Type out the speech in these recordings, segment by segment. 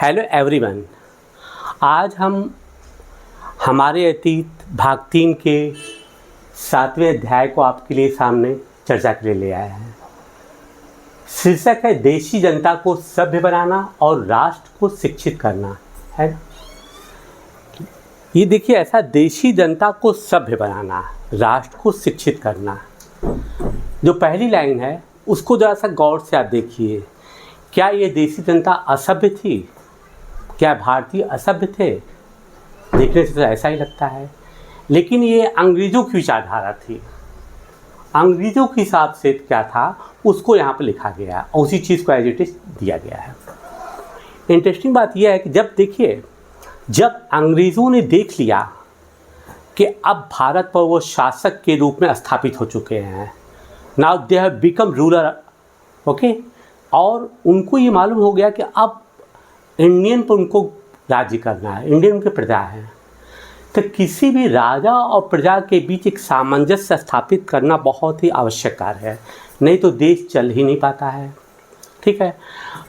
Hello everyone. आज हम हमारे अतीत भाग 3 के 7वें अध्याय को आपके लिए सामने चर्चा के लिए ले आए हैं। शीर्षक है देशी जनता को सभ्य बनाना और राष्ट्र को शिक्षित करना। है ये देखिए, ऐसा देशी जनता को सभ्य बनाना, राष्ट्र को शिक्षित करना। जो पहली लाइन है उसको ज़रा सा गौर से आप देखिए। क्या ये देशी जनता असभ्य थी? क्या भारतीय असभ्य थे? देखने से तो ऐसा ही लगता है, लेकिन ये अंग्रेज़ों की विचारधारा थी। अंग्रेज़ों के हिसाब से क्या था उसको यहाँ पर लिखा गया और उसी चीज़ को एज इट इज दिया गया है। इंटरेस्टिंग बात यह है कि जब देखिए, जब अंग्रेज़ों ने देख लिया कि अब भारत पर वो शासक के रूप में स्थापित हो चुके हैं, now they have become ruler, okay, और उनको ये मालूम हो गया कि अब इंडियन पर उनको राज्य करना है, इंडियन उनके प्रजा है, तो किसी भी राजा और प्रजा के बीच एक सामंजस्य स्थापित करना बहुत ही आवश्यक कार्य है, नहीं तो देश चल ही नहीं पाता है। ठीक है,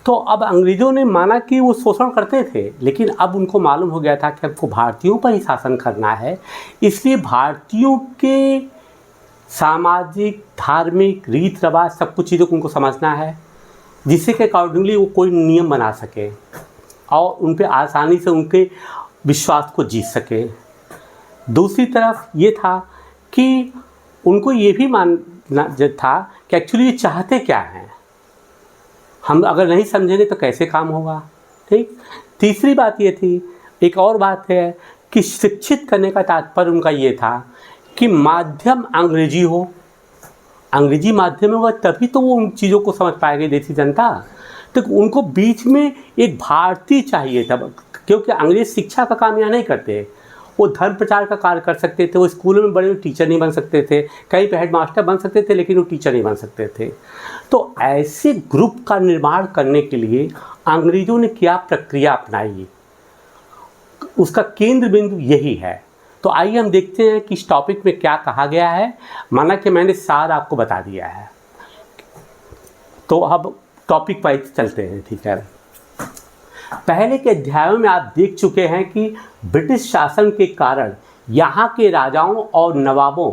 तो अब अंग्रेज़ों ने माना कि वो शोषण करते थे, लेकिन अब उनको मालूम हो गया था कि हमको भारतीयों पर ही शासन करना है, इसलिए भारतीयों के सामाजिक, धार्मिक, रीत रिवाज सब कुछ चीज़ों को उनको समझना है, जिससे कि अकॉर्डिंगली वो कोई नियम बना सके और उन पे आसानी से उनके विश्वास को जीत सके। दूसरी तरफ ये था कि उनको ये भी मानना था कि एक्चुअली ये चाहते क्या हैं, हम अगर नहीं समझेंगे तो कैसे काम होगा। ठीक, तीसरी बात ये थी, एक और बात है कि शिक्षित करने का तात्पर्य उनका ये था कि माध्यम अंग्रेजी हो, अंग्रेजी माध्यम में होगा तभी तो वो उन चीज़ों को समझ पाएगी देशी जनता। तो उनको बीच में एक भारतीय चाहिए था, क्योंकि अंग्रेज शिक्षा का काम यहाँ नहीं करते, वो धर्म प्रचार का कार्य कर सकते थे, वो स्कूलों में बड़े टीचर नहीं बन सकते थे, कहीं पे हेड मास्टर बन सकते थे, लेकिन वो टीचर नहीं बन सकते थे। तो ऐसे ग्रुप का निर्माण करने के लिए अंग्रेज़ों ने क्या प्रक्रिया अपनाई, उसका केंद्र बिंदु यही है। तो आइए हम देखते हैं कि इस टॉपिक में क्या कहा गया है। माना कि मैंने सार आपको बता दिया है, तो अब टॉपिक वाइज चलते हैं। ठीक है, पहले के अध्यायों में आप देख चुके हैं कि ब्रिटिश शासन के कारण यहाँ के राजाओं और नवाबों,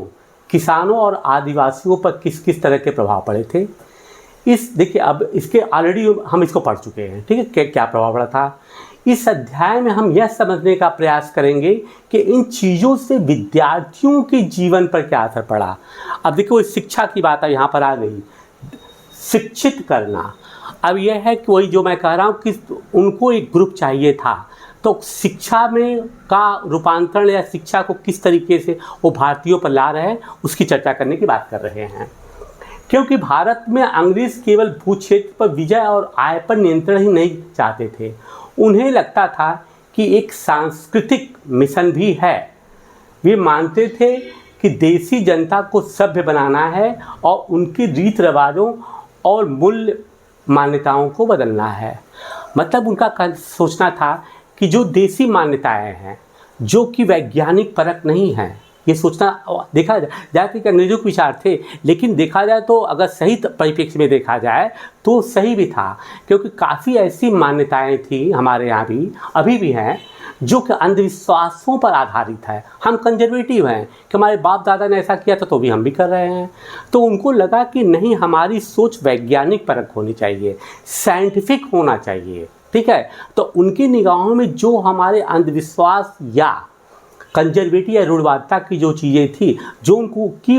किसानों और आदिवासियों पर किस किस तरह के प्रभाव पड़े थे। इस देखिए, अब इसके ऑलरेडी हम इसको पढ़ चुके हैं। ठीक है, क्या प्रभाव पड़ा था। इस अध्याय में हम यह समझने का प्रयास करेंगे कि इन चीज़ों से विद्यार्थियों के जीवन पर क्या असर पड़ा। अब देखो, शिक्षा की बात यहाँ पर आ गई, शिक्षित करना। अब यह है कि वही जो मैं कह रहा हूँ कि उनको एक ग्रुप चाहिए था, तो शिक्षा में का रूपांतरण या शिक्षा को किस तरीके से वो भारतीयों पर ला रहे हैं उसकी चर्चा करने की बात कर रहे हैं। क्योंकि भारत में अंग्रेज केवल भूक्षेत्र पर विजय और आय पर नियंत्रण ही नहीं चाहते थे, उन्हें लगता था कि एक सांस्कृतिक मिशन भी है। वे मानते थे कि देशी जनता को सभ्य बनाना है और उनकी रीत रिवाजों और मूल्य मान्यताओं को बदलना है। मतलब उनका सोचना था कि जो देशी मान्यताएं हैं, जो कि वैज्ञानिक परक नहीं हैं, ये सोचना देखा जाए कि अंग्रेजों के विचार थे, लेकिन देखा जाए तो अगर सही परिप्रेक्ष्य में देखा जाए तो सही भी था, क्योंकि काफ़ी ऐसी मान्यताएं थी हमारे यहाँ भी, अभी भी हैं, जो कि अंधविश्वासों पर आधारित है। हम कंजर्वेटिव हैं कि हमारे बाप दादा ने ऐसा किया था तो भी हम भी कर रहे हैं। तो उनको लगा कि नहीं, हमारी सोच वैज्ञानिक परक होनी चाहिए, साइंटिफिक होना चाहिए। ठीक है, तो उनकी निगाहों में जो हमारे अंधविश्वास या कंजर्वेटिव या रूढ़वादिता की जो चीज़ें थी, जो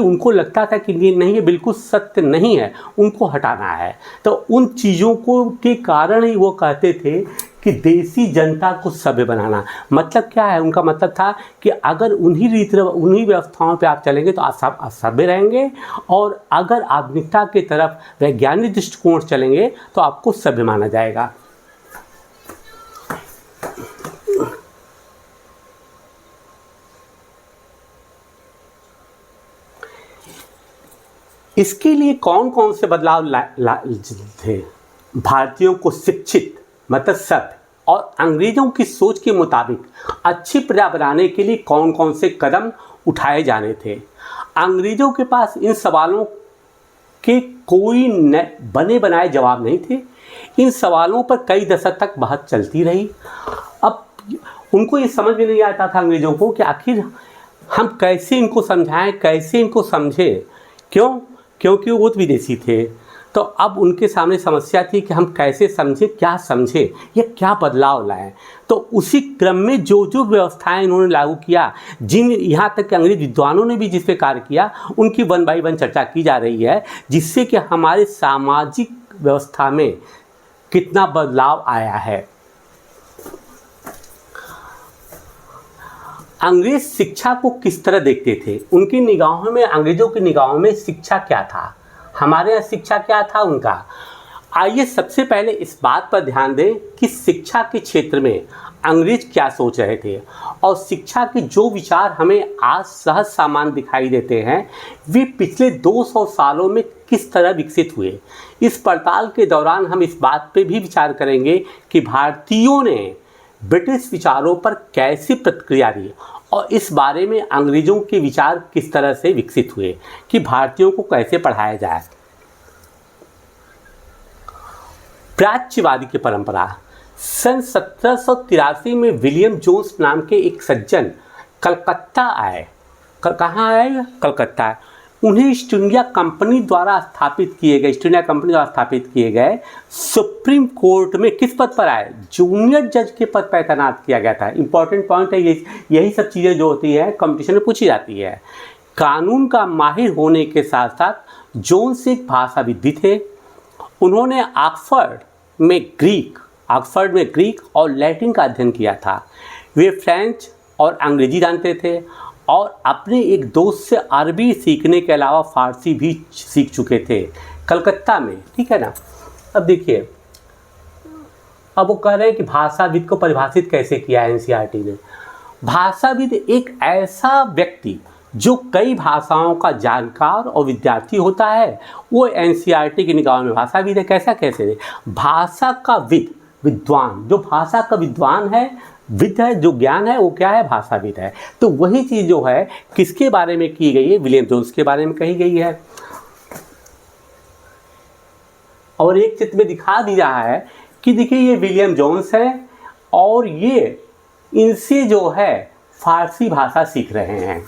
उनको लगता था कि ये नहीं, ये बिल्कुल सत्य नहीं है, उनको हटाना है। तो उन चीज़ों को के कारण ही वो कहते थे कि देशी जनता को सभ्य बनाना। मतलब क्या है, उनका मतलब था कि अगर उन्हीं व्यवस्थाओं पे आप चलेंगे तो आप सभ्य रहेंगे, और अगर आधुनिकता की तरफ वैज्ञानिक दृष्टिकोण से चलेंगे तो आपको सभ्य माना जाएगा। इसके लिए कौन कौन से बदलाव थे। भारतीयों को शिक्षित मतलब सभ्य और अंग्रेजों की सोच के मुताबिक अच्छी प्रजा बनाने के लिए कौन कौन से कदम उठाए जाने थे। अंग्रेजों के पास इन सवालों के कोई बने बनाए जवाब नहीं थे, इन सवालों पर कई दशक तक बात चलती रही। अब उनको ये समझ में नहीं आता था अंग्रेज़ों को कि आखिर हम कैसे इनको समझाएं, कैसे इनको समझें। क्यों? क्योंकि वो तो विदेशी थे। तो अब उनके सामने समस्या थी कि हम कैसे समझें, क्या समझें, ये क्या बदलाव लाएं। तो उसी क्रम में जो जो व्यवस्थाएं इन्होंने लागू किया, जिन यहाँ तक कि अंग्रेज विद्वानों ने भी जिस पे कार्य किया, उनकी वन बाई वन चर्चा की जा रही है, जिससे कि हमारे सामाजिक व्यवस्था में कितना बदलाव आया है। अंग्रेज शिक्षा को किस तरह देखते थे? उनकी निगाहों में, अंग्रेजों की निगाहों में शिक्षा क्या था, हमारे यहाँ शिक्षा क्या था उनका? आइए सबसे पहले इस बात पर ध्यान दें कि शिक्षा के क्षेत्र में अंग्रेज क्या सोच रहे थे और शिक्षा के जो विचार हमें आज सहज सामान्य दिखाई देते हैं, वे पिछले 200 सालों में किस तरह विकसित हुए। इस पड़ताल के दौरान हम इस बात पर भी विचार करेंगे कि भारतीयों ने ब्रिटिश विचारों पर कैसी प्रतिक्रिया दी और इस बारे में अंग्रेज़ों के विचार किस तरह से विकसित हुए कि भारतीयों को कैसे पढ़ाया जाए। प्राच्यवादी की परंपरा। सन 1783 में विलियम जोन्स नाम के एक सज्जन कलकत्ता आए। कहाँ आए? कलकत्ता। उन्हें ईस्ट इंडिया कंपनी द्वारा स्थापित किए गए सुप्रीम कोर्ट में किस पद पर आए? जूनियर जज के पद पर तैनात किया गया था। इंपॉर्टेंट पॉइंट है ये, यही सब चीज़ें जो होती है कंपटीशन में पूछी जाती है। कानून का माहिर होने के साथ साथ जोन्स एक भाषाविद भी थे। उन्होंने ऑक्सफर्ड में ग्रीक और लैटिन का अध्ययन किया था। वे फ्रेंच और अंग्रेजी जानते थे और अपने एक दोस्त से अरबी सीखने के अलावा फ़ारसी भी सीख चुके थे कलकत्ता में। ठीक है ना? अब देखिए, अब वो कह रहे हैं कि भाषाविद को परिभाषित कैसे किया है एनसीईआरटी ने। भाषाविद एक ऐसा व्यक्ति जो कई भाषाओं का जानकार और विद्यार्थी होता है, वो एनसीईआरटी की निगाहों में भाषाविद है। कैसे? भाषा का विद्वान, जो भाषा का विद्वान है, विद है, जो ज्ञान है, वो क्या है? भाषाविद है। तो वही चीज़ जो है किसके बारे में की गई है? विलियम जोन्स के बारे में कही गई है। और एक चित्र में दिखा दी रहा है कि देखिए ये विलियम जोन्स है और ये इनसे जो है फारसी भाषा सीख रहे हैं।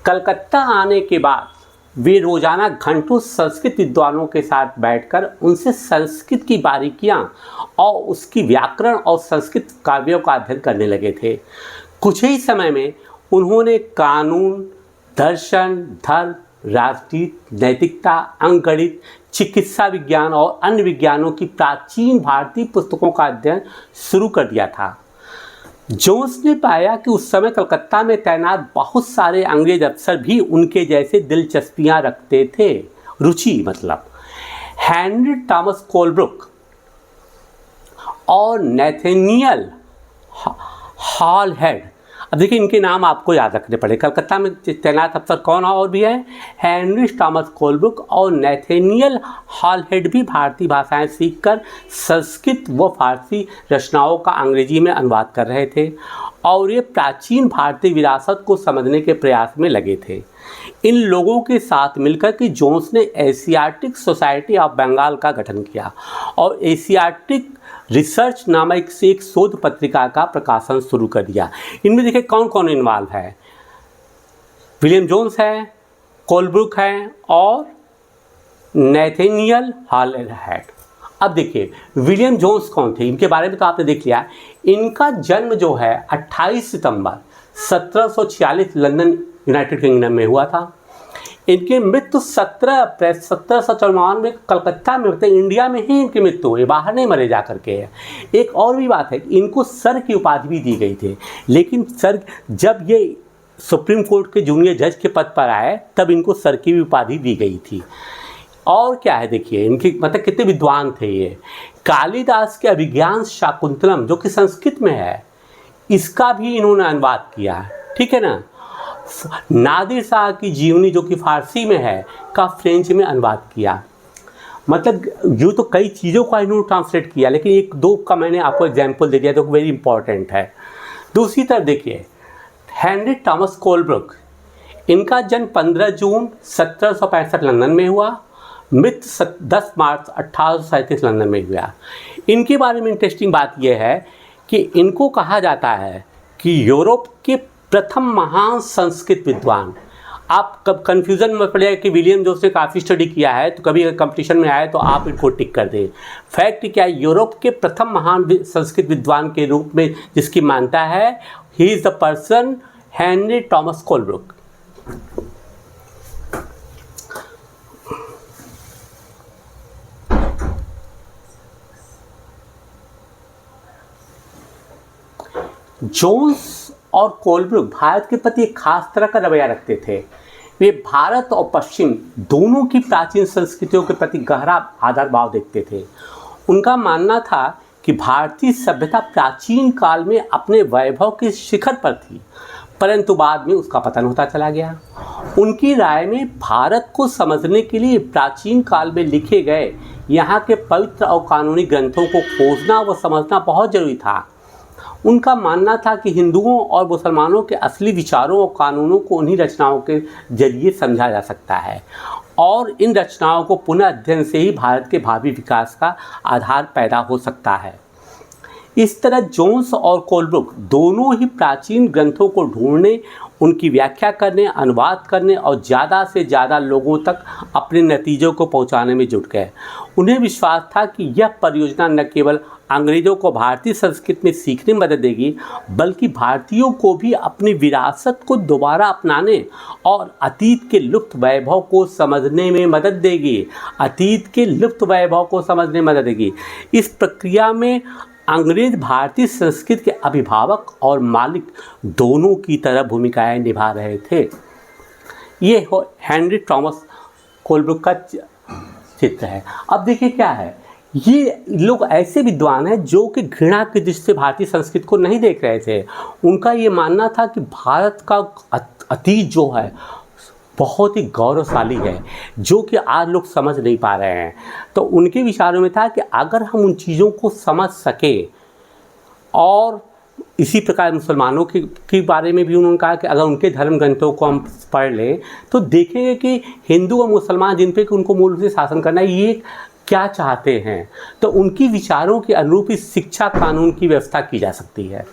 कलकत्ता आने के बाद वे रोज़ाना घंटों संस्कृत विद्वानों के साथ बैठकर उनसे संस्कृत की बारीकियां और उसकी व्याकरण और संस्कृत काव्यों का अध्ययन करने लगे थे। कुछ ही समय में उन्होंने कानून, दर्शन, धर्म, राजनीति, नैतिकता, अंकगणित, चिकित्सा विज्ञान और अन्य विज्ञानों की प्राचीन भारतीय पुस्तकों का अध्ययन शुरू कर दिया था। जोन्स ने पाया कि उस समय कलकत्ता में तैनात बहुत सारे अंग्रेज अफसर भी उनके जैसे दिलचस्पियां रखते थे, रुचि मतलब। हेनरी थॉमस कोलब्रुक और नैथानियल हॉलहेड, अब देखिए इनके नाम आपको याद रखने पड़े। कलकत्ता में तैनात अफसर कौन और भी है? हेनरी थॉमस कोलब्रुक और नैथानियल हॉलहेड भी भारतीय भाषाएं सीखकर संस्कृत व फारसी रचनाओं का अंग्रेजी में अनुवाद कर रहे थे और ये प्राचीन भारतीय विरासत को समझने के प्रयास में लगे थे। इन लोगों के साथ मिलकर के जोन्स ने एशियाटिक सोसाइटी ऑफ बंगाल का गठन किया और एशियाटिक रिसर्च नामक से एक शोध पत्रिका का प्रकाशन शुरू कर दिया। इनमें देखिए कौन कौन इन्वॉल्व है? विलियम जोन्स है, कोलब्रुक है और नैथानियल हॉलहेड। अब देखिए विलियम जोन्स कौन थे, इनके बारे में तो आपने देख लिया। इनका जन्म जो है 28 सितंबर 1746 लंदन यूनाइटेड किंगडम में हुआ था। इनकी मृत्यु 17 अप्रैल 1794 में कलकत्ता में होते, इंडिया में ही इनकी मृत्यु हुई, बाहर नहीं मरे जा करके। एक और भी बात है कि इनको सर की उपाधि भी दी गई थी, लेकिन सर जब ये सुप्रीम कोर्ट के जूनियर जज के पद पर आए तब इनको सर की भी उपाधि दी गई थी। और क्या है देखिए इनकी मतलब कितने विद्वान थे ये। कालिदास के अभिज्ञान शाकुंतलम जो कि संस्कृत में है, इसका भी इन्होंने अनुवाद किया है। ठीक है ना? नादिर शाह की जीवनी जो कि फारसी में है का फ्रेंच में अनुवाद किया। मतलब यूँ तो कई चीज़ों का इन्होंने ट्रांसलेट किया, लेकिन एक दो का मैंने आपको एग्जाम्पल दे दिया जो वेरी इंपॉर्टेंट है। दूसरी तरफ देखिए, हेनरी थॉमस कोलब्रुक, इनका जन्म 15 जून 1765 लंदन में हुआ, मृत्यु 10 मार्च 1837 लंदन में हुआ। इनके बारे में इंटरेस्टिंग बात यह है कि इनको कहा जाता है कि यूरोप के प्रथम महान संस्कृत विद्वान। आप कब कन्फ्यूज़न में पड़ेगा कि विलियम जोन्स ने काफ़ी स्टडी किया है, तो कभी अगर कंपटीशन में आए तो आप इनको टिक कर दें। फैक्ट क्या है, यूरोप के प्रथम महान संस्कृत विद्वान के रूप में जिसकी मान्यता है, he is the person Henry Thomas Colebrooke. Jones और कोलब्रुक भारत के प्रति एक खास तरह का रवैया रखते थे। वे भारत और पश्चिम दोनों की प्राचीन संस्कृतियों के प्रति गहरा आदर भाव देखते थे। उनका मानना था कि भारतीय सभ्यता प्राचीन काल में अपने वैभव के शिखर पर थी, परंतु बाद में उसका पतन होता चला गया। उनकी राय में भारत को समझने के लिए प्राचीन काल में लिखे गए यहाँ के पवित्र और कानूनी ग्रंथों को खोजना व समझना बहुत जरूरी था। उनका मानना था कि हिंदुओं और मुसलमानों के असली विचारों और कानूनों को उन्हीं रचनाओं के जरिए समझा जा सकता है और इन रचनाओं को पुनः अध्ययन से ही भारत के भावी विकास का आधार पैदा हो सकता है। इस तरह जोन्स और कोलब्रुक दोनों ही प्राचीन ग्रंथों को ढूंढने, उनकी व्याख्या करने, अनुवाद करने और ज़्यादा से ज़्यादा लोगों तक अपने नतीजों को पहुंचाने में जुट गए। उन्हें विश्वास था कि यह परियोजना न केवल अंग्रेज़ों को भारतीय संस्कृति में सीखने में मदद देगी, बल्कि भारतीयों को भी अपनी विरासत को दोबारा अपनाने और अतीत के लुप्त वैभव को समझने में मदद देगी। अतीत के लुप्त वैभव को समझने में मदद देगी। इस प्रक्रिया में अंग्रेज भारतीय संस्कृति के अभिभावक और मालिक दोनों की तरह भूमिकाएं निभा रहे थे। ये हेनरी थॉमस कोलब्रुक का चित्र है। अब देखिए क्या है, ये लोग ऐसे विद्वान हैं जो कि घृणा की दृष्टि से भारतीय संस्कृति को नहीं देख रहे थे। उनका ये मानना था कि भारत का अतीत जो है बहुत ही गौरवशाली है, जो कि आज लोग समझ नहीं पा रहे हैं। तो उनके विचारों में था कि अगर हम उन चीज़ों को समझ सकें, और इसी प्रकार मुसलमानों के बारे में भी उन्होंने कहा कि अगर उनके धर्म ग्रंथों को हम पढ़ लें तो देखेंगे कि हिंदू और मुसलमान जिन पे कि उनको मूल रूप से शासन करना है, ये क्या चाहते हैं। तो उनकी विचारों के अनुरूप इस शिक्षा कानून की व्यवस्था की जा सकती है।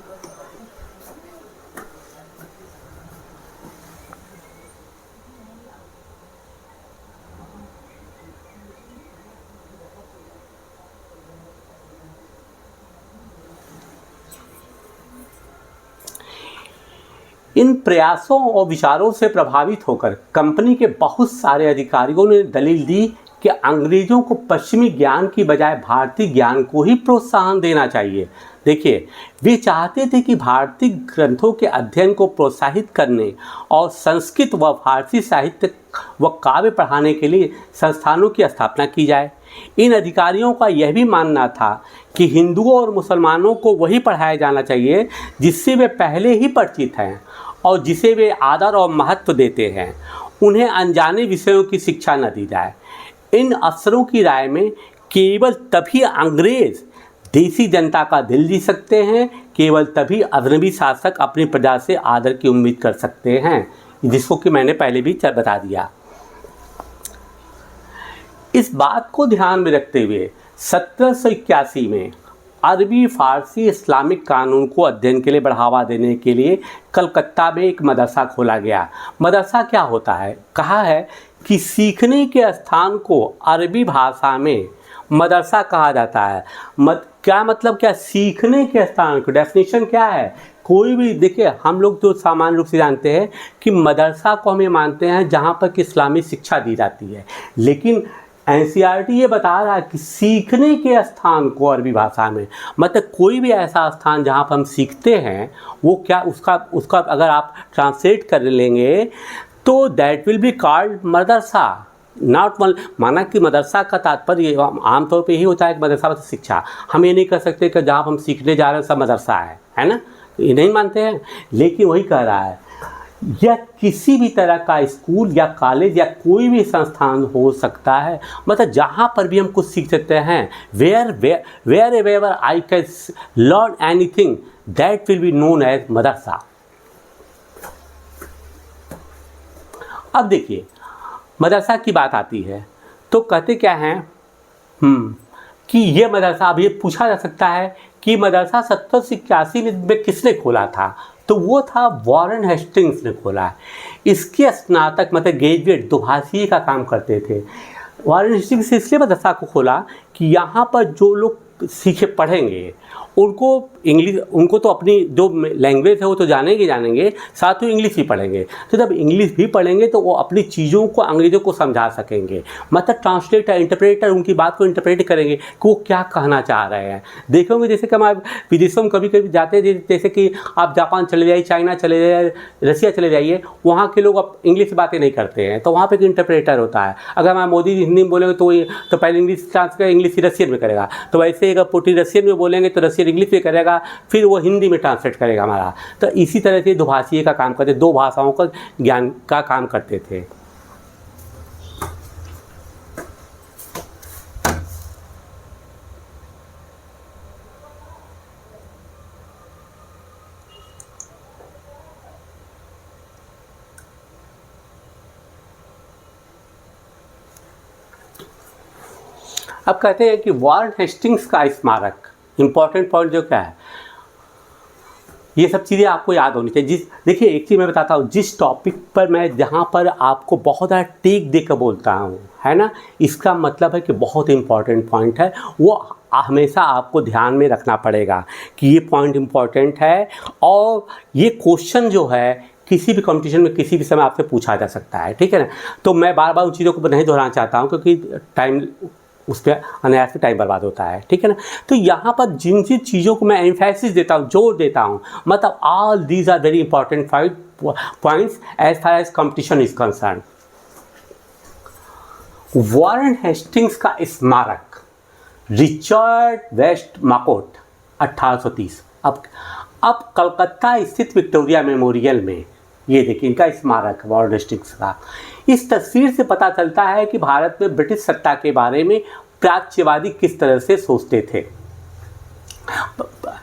इन प्रयासों और विचारों से प्रभावित होकर कंपनी के बहुत सारे अधिकारियों ने दलील दी कि अंग्रेज़ों को पश्चिमी ज्ञान की बजाय भारतीय ज्ञान को ही प्रोत्साहन देना चाहिए। देखिए, वे चाहते थे कि भारतीय ग्रंथों के अध्ययन को प्रोत्साहित करने और संस्कृत व फारसी साहित्य व काव्य पढ़ाने के लिए संस्थानों की स्थापना की जाए। इन अधिकारियों का यह भी मानना था कि हिंदुओं और मुसलमानों को वही पढ़ाया जाना चाहिए जिससे वे पहले ही परिचित हैं और जिसे वे आदर और महत्व देते हैं। उन्हें अनजाने विषयों की शिक्षा न दी जाए। इन अफसरों की राय में केवल तभी अंग्रेज देसी जनता का दिल जीत सकते हैं, केवल तभी अजनबी शासक अपनी प्रजा से आदर की उम्मीद कर सकते हैं, जिसको कि मैंने पहले भी बता दिया। इस बात को ध्यान में रखते हुए 1781 में अरबी फारसी इस्लामिक कानून को अध्ययन के लिए बढ़ावा देने के लिए कलकत्ता में एक मदरसा खोला गया। मदरसा क्या होता है? कहा है कि सीखने के स्थान को अरबी भाषा में मदरसा कहा जाता है। क्या मतलब, क्या सीखने के स्थान को डेफिनेशन क्या है? कोई भी, देखिए हम लोग तो सामान्य रूप से जानते हैं कि मदरसा को हम ये मानते हैं जहाँ पर कि इस्लामी शिक्षा दी जाती है, लेकिन NCERT ये बता रहा है कि सीखने के स्थान को अरबी भाषा में, मतलब कोई भी ऐसा स्थान जहाँ पर हम सीखते हैं, वो क्या उसका अगर आप ट्रांसलेट कर लेंगे तो that will be called Madrasa, not माना कि मदरसा का तात्पर्य आमतौर पे यही होता है कि मदरसा मतलब शिक्षा। हम ये नहीं कर सकते कि जहाँ हम सीखने जा रहे हैं सब मदरसा है ना, ये नहीं मानते हैं। लेकिन वही कह रहा है या किसी भी तरह का स्कूल या कॉलेज या कोई भी संस्थान हो सकता है, मतलब जहाँ पर भी हम कुछ सीख सकते हैं, wherever I can learn anything that will be known as मदरसा। अब देखिए मदरसा की बात आती है तो कहते क्या हैं कि ये मदरसा, अब ये पूछा जा सकता है कि मदरसा 1781 में किसने खोला था, तो वो था वॉरेन हेस्टिंग्स ने खोला है। इसके स्नातक मतलब ग्रेजुएट दुभाषी का काम करते थे। वॉरेन हेस्टिंग्स इसलिए मदरसा को खोला कि यहाँ पर जो लोग सीखे पढ़ेंगे उनको इंग्लिश, उनको तो अपनी जो लैंग्वेज है वो तो जानेंगे, साथ ही इंग्लिश ही पढ़ेंगे। तो जब इंग्लिश भी पढ़ेंगे तो वो अपनी चीज़ों को अंग्रेज़ों को समझा सकेंगे, मतलब ट्रांसलेटर इंटरप्रेटर उनकी बात को इंटरप्रेट करेंगे कि वो क्या कहना चाह रहे हैं। देखोगे जैसे कि हम विदेशों में कभी कभी जाते हैं, जैसे कि आप जापान चले जाइए, चाइना चले जाइए, रसिया चले जाइए, वहाँ के लोग अब इंग्लिश बातें नहीं करते हैं, तो वहाँ पर एक इंटरप्रेटर होता है। अगर हमारे मोदी जी हिंदी में बोलेंगे तो पहले इंग्लिश ट्रांसलेट इंग्लिश रसियन में करेगा, तो वैसे अगर पुटिन रसियन में बोलेंगे तो रसियन इंग्लिश में करेगा, फिर वो हिंदी में ट्रांसलेट करेगा हमारा। तो इसी तरह से दुभाषी का काम करते, दो भाषाओं का ज्ञान का काम करते थे। अब कहते हैं कि वॉरेन हेस्टिंग्स का स्मारक, इंपॉर्टेंट पॉइंट जो क्या है, ये सब चीज़ें आपको याद होनी चाहिए। देखिए एक चीज़ मैं बताता हूँ, जिस टॉपिक पर मैं जहाँ पर आपको बहुत ज़्यादा टेक देकर बोलता हूँ, है ना, इसका मतलब है कि बहुत इंपॉर्टेंट पॉइंट है, वो हमेशा आपको ध्यान में रखना पड़ेगा कि ये पॉइंट इंपॉर्टेंट है। और ये क्वेश्चन जो है किसी भी कंपटीशन में किसी भी समय आपसे पूछा जा सकता है, ठीक है ना। तो मैं बार बार उन चीज़ों को नहीं दोहराना चाहता हूँ क्योंकि टाइम उस पर अनायास टाइम बर्बाद होता है, ठीक है ना। तो यहाँ पर जिन जिन चीज़ों को मैं एम्फेसिस देता हूँ, जोर देता हूँ, मतलब all these are very important points as far as competition is concern. Warren Hastings का स्मारक रिचर्ड वेस्ट मार्कोट 1830। अब कलकत्ता स्थित विक्टोरिया मेमोरियल में ये देखिए इनका स्मारक वॉरेन हेस्टिंग्स का। इस तस्वीर से पता चलता है कि भारत में ब्रिटिश सत्ता के बारे में प्राच्यवादी किस तरह से सोचते थे,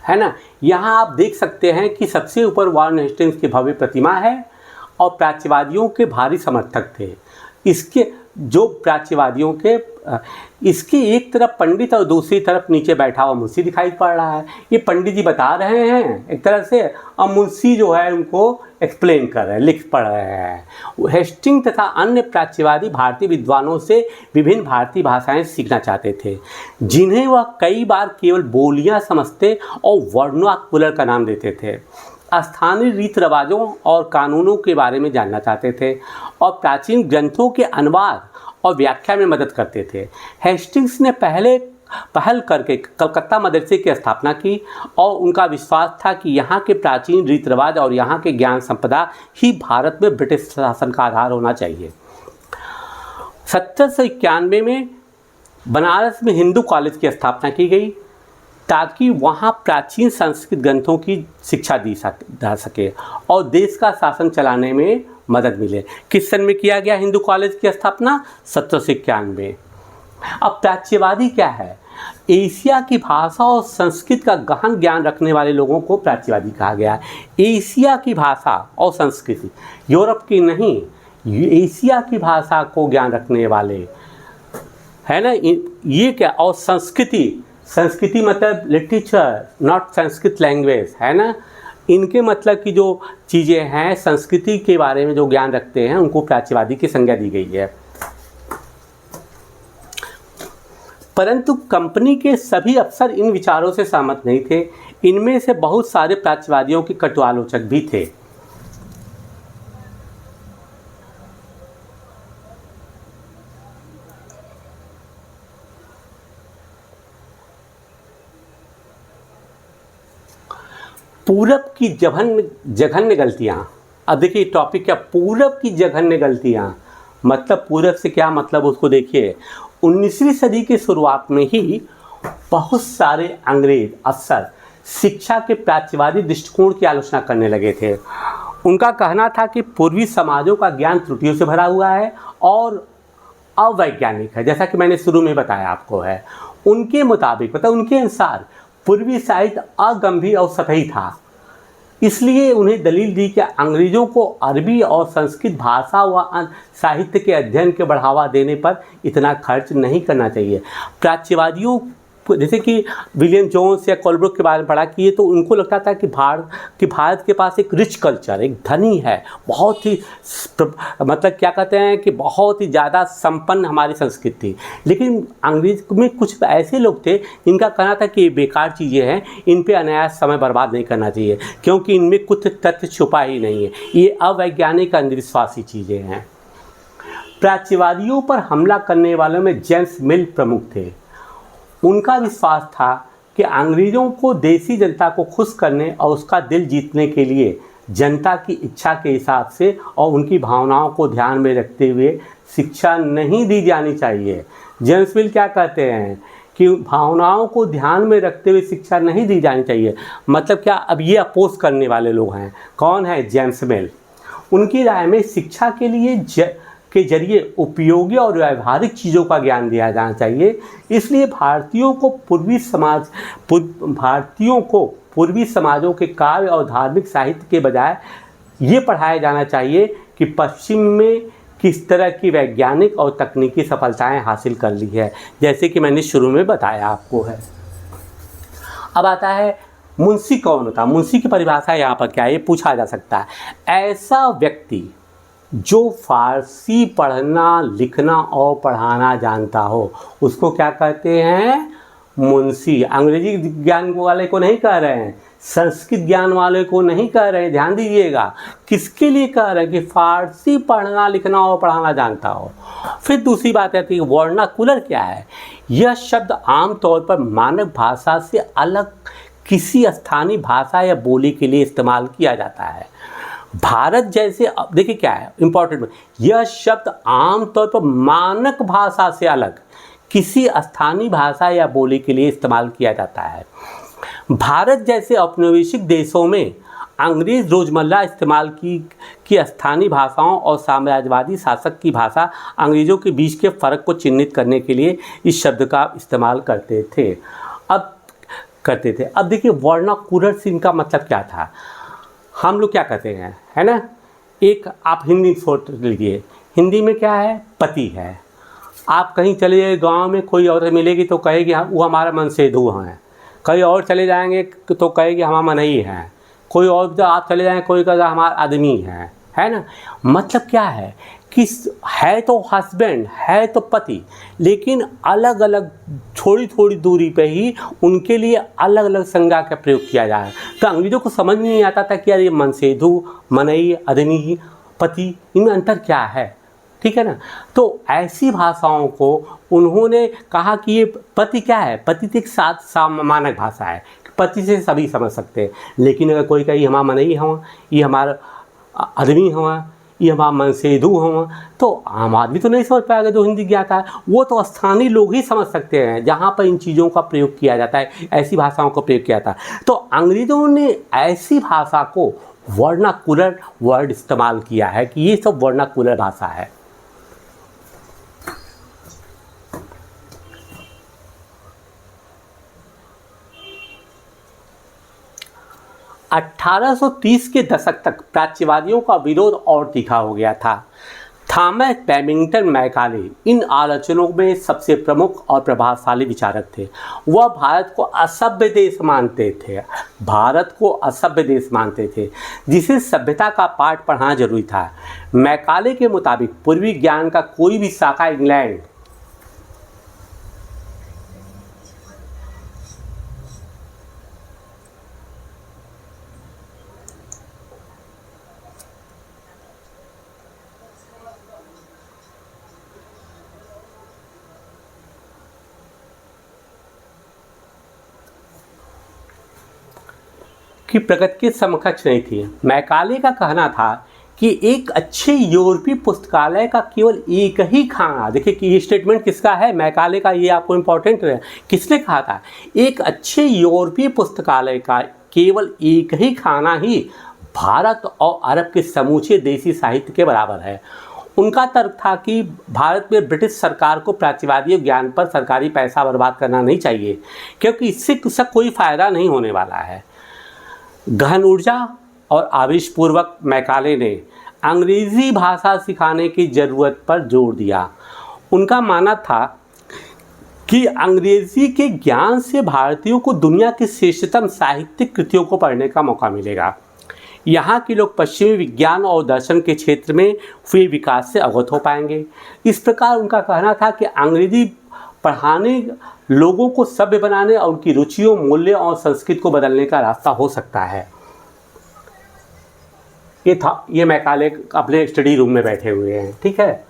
है ना। यहाँ आप देख सकते हैं कि सबसे ऊपर वॉरेन हेस्टिंग्स की भव्य प्रतिमा है और प्राच्यवादियों के भारी समर्थक थे। इसके जो प्राच्यवादियों के इसकी एक तरफ पंडित और दूसरी तरफ नीचे बैठा हुआ मुंशी दिखाई पड़ रहा है। ये पंडित जी बता रहे हैं एक तरह से, और मुंशी जो है उनको एक्सप्लेन कर रहे हैं, लिख पढ़ रहे हैं। हेस्टिंग तथा अन्य प्राच्यवादी भारतीय विद्वानों से विभिन्न भारतीय भाषाएं सीखना चाहते थे, जिन्हें वह कई बार केवल बोलियां समझते और वर्नाकुलर का नाम देते थे। स्थानीय रीति रिवाजों और कानूनों के बारे में जानना चाहते थे और प्राचीन ग्रंथों के अनुवाद और व्याख्या में मदद करते थे। हेस्टिंग्स ने पहल करके कलकत्ता मदरसे की स्थापना की और उनका विश्वास था कि यहाँ के प्राचीन रीति रिवाज और यहाँ के ज्ञान संपदा ही भारत में ब्रिटिश शासन का आधार होना चाहिए। 1791 में बनारस में हिंदू कॉलेज की स्थापना की गई ताकि वहाँ प्राचीन संस्कृत ग्रंथों की शिक्षा दी जा सके और देश का शासन चलाने में मदद मिले। किस सन में किया गया हिंदू कॉलेज की स्थापना? 1791। अब प्राच्यवादी क्या है? एशिया की भाषा और संस्कृत का गहन ज्ञान रखने वाले लोगों को प्राच्यवादी कहा गया है। एशिया की भाषा और संस्कृति, यूरोप की नहीं, एशिया की भाषा को ज्ञान रखने वाले, है ना, ये क्या, और संस्कृति मतलब लिटरेचर, नॉट संस्कृत लैंग्वेज, है ना। इनके मतलब की जो चीज़ें हैं संस्कृति के बारे में जो ज्ञान रखते हैं उनको प्राच्यवादी की संज्ञा दी गई है। परंतु कंपनी के सभी अफसर इन विचारों से सहमत नहीं थे। इनमें से बहुत सारे प्राच्यवादियों के कटु आलोचक भी थे। पूरब की जघन्य गलतियाँ। अब देखिए टॉपिक क्या, पूरब की जघन्य गलतियाँ, मतलब पूरब से क्या मतलब उसको देखिए। 19वीं सदी की शुरुआत में ही बहुत सारे अंग्रेज अफसर शिक्षा के प्राच्यवादी दृष्टिकोण की आलोचना करने लगे थे। उनका कहना था कि पूर्वी समाजों का ज्ञान त्रुटियों से भरा हुआ है और अवैज्ञानिक है, जैसा कि मैंने शुरू में बताया आपको है। उनके मुताबिक मतलब उनके अनुसार पूर्वी साहित्य अगंभीर और सतही था, इसलिए उन्हें दलील दी कि अंग्रेज़ों को अरबी और संस्कृत भाषा व साहित्य के अध्ययन के बढ़ावा देने पर इतना खर्च नहीं करना चाहिए। प्राच्यवादियों जैसे कि विलियम जोन्स या कोलब्रुक के बारे में पढ़ा कि ये तो उनको लगता था कि भारत के पास एक रिच कल्चर, एक धनी है, बहुत ही मतलब क्या कहते हैं कि बहुत ही ज़्यादा संपन्न हमारी संस्कृति थी। लेकिन अंग्रेज में कुछ ऐसे लोग थे जिनका कहना था कि ये बेकार चीज़ें हैं, इन पे अनायास समय बर्बाद नहीं करना चाहिए क्योंकि इनमें कुछ तथ्य छुपा ही नहीं है, ये अवैज्ञानिक अंधविश्वासी चीज़ें हैं। प्राच्यवादियों पर हमला करने वालों में जेम्स मिल प्रमुख थे। उनका विश्वास था कि अंग्रेज़ों को देसी जनता को खुश करने और उसका दिल जीतने के लिए जनता की इच्छा के हिसाब से और उनकी भावनाओं को ध्यान में रखते हुए शिक्षा नहीं दी जानी चाहिए। जेम्स मिल क्या कहते हैं कि भावनाओं को ध्यान में रखते हुए शिक्षा नहीं दी जानी चाहिए। मतलब क्या, अब ये अपोज करने वाले लोग हैं। कौन है? जेम्स मिल। उनकी राय में शिक्षा के लिए के जरिए उपयोगी और व्यावहारिक चीज़ों का ज्ञान दिया जाना चाहिए। इसलिए भारतीयों को पूर्वी समाजों के काव्य और धार्मिक साहित्य के बजाय ये पढ़ाया जाना चाहिए कि पश्चिम में किस तरह की वैज्ञानिक और तकनीकी सफलताएं हासिल कर ली है, जैसे कि मैंने शुरू में बताया आपको है। अब आता है मुंशी कौन होता है। मुंशी की परिभाषा यहाँ पर क्या है, ये पूछा जा सकता है। ऐसा व्यक्ति जो फारसी पढ़ना, लिखना और पढ़ाना जानता हो, उसको क्या कहते हैं? मुंशी। अंग्रेजी ज्ञान वाले को नहीं कह रहे हैं, संस्कृत ज्ञान वाले को नहीं कह रहे हैं, ध्यान दीजिएगा। किसके लिए कह रहे हैं? कि फारसी पढ़ना, लिखना और पढ़ाना जानता हो। फिर दूसरी बात आती है वर्नाकुलर क्या है? यह शब्द आमतौर पर मानक भाषा से अलग किसी स्थानीय भाषा या बोली के लिए इस्तेमाल किया जाता है। भारत जैसे, देखिए क्या है इंपॉर्टेंट, यह शब्द आमतौर पर मानक भाषा से अलग किसी स्थानीय भाषा या बोली के लिए इस्तेमाल किया जाता है। भारत जैसे औपनिवेशिक देशों में अंग्रेज रोजमर्रा इस्तेमाल की स्थानीय भाषाओं और साम्राज्यवादी शासक की भाषा अंग्रेजों के बीच के फ़र्क को चिन्हित करने के लिए इस शब्द का इस्तेमाल करते थे। अब देखिए वर्नाकुलर से इनका मतलब क्या था। हम लोग क्या कहते हैं, है ना, एक आप हिंदी सोच लीजिए, हिंदी में क्या है? पति है। आप कहीं चले जाइए गांव में, कोई औरत मिलेगी तो कहेगी वो हमारा मनसेधु हैं। कहीं और चले जाएंगे तो कहेगी हमारा मनई है। कोई और तो आप चले जाएंगे, कोई कहेगा हमारा आदमी है ना। मतलब क्या है कि है तो हस्बैंड, है तो पति, लेकिन अलग अलग थोड़ी थोड़ी दूरी पे ही उनके लिए अलग अलग संज्ञा का प्रयोग किया जा रहा है। तो अंग्रेजों को समझ नहीं आता था कि यार ये मनसेधु, मनई, आदमी, पति, इनमें अंतर क्या है, ठीक है ना। तो ऐसी भाषाओं को उन्होंने कहा कि ये पति क्या है? पति तो एक मानक भाषा है, पति से सभी समझ सकते हैं। लेकिन अगर कोई कहे हमारा मनई हवा, ये हमारा आदमी हवा, ये हमारा मनसेधु हवा, तो आम आदमी तो नहीं समझ पाएगा जो हिंदी ज्ञाता है। वो तो स्थानीय लोग ही समझ सकते हैं जहाँ पर इन चीज़ों का प्रयोग किया जाता है, ऐसी भाषाओं का प्रयोग किया जाता है। तो अंग्रेज़ों ने ऐसी भाषा को वर्नाकुलर वर्ड इस्तेमाल किया है कि ये सब वर्नाकुलर भाषा है। – 1830 के दशक तक प्राच्यवादियों का विरोध और तीखा हो गया था। थॉमस बैबिंगटन मैकाले इन आलोचनों में सबसे प्रमुख और प्रभावशाली विचारक थे। वह भारत को असभ्य देश मानते थे, जिसे सभ्यता का पाठ पढ़ाना जरूरी था। मैकाले के मुताबिक पूर्वी ज्ञान का कोई भी शाखा इंग्लैंड की प्रगति के समकक्ष नहीं थी। मैकाले का कहना था कि एक अच्छे यूरोपीय पुस्तकालय का केवल एक ही खाना, देखिए कि ये स्टेटमेंट किसका है? मैकाले का। ये आपको इम्पोर्टेंट है, किसने कहा था? एक अच्छे यूरोपीय पुस्तकालय का केवल एक ही खाना ही भारत और अरब के समूचे देसी साहित्य के बराबर है। उनका तर्क था कि भारत में ब्रिटिश सरकार को प्राच्यवादी ज्ञान पर सरकारी पैसा बर्बाद करना नहीं चाहिए, क्योंकि इससे उसका कोई फ़ायदा नहीं होने वाला है। गहन ऊर्जा और आवेशपूर्वक मैकाले ने अंग्रेज़ी भाषा सिखाने की ज़रूरत पर जोर दिया। उनका मानना था कि अंग्रेज़ी के ज्ञान से भारतीयों को दुनिया की श्रेष्ठतम साहित्यिक कृतियों को पढ़ने का मौका मिलेगा। यहाँ के लोग पश्चिमी विज्ञान और दर्शन के क्षेत्र में हुए विकास से अवगत हो पाएंगे। इस प्रकार उनका कहना था कि अंग्रेज़ी पढ़ाने लोगों को सभ्य बनाने और उनकी रुचियों, मूल्यों और संस्कृति को बदलने का रास्ता हो सकता है। ये मैकाले अपने स्टडी रूम में बैठे हुए हैं, ठीक है।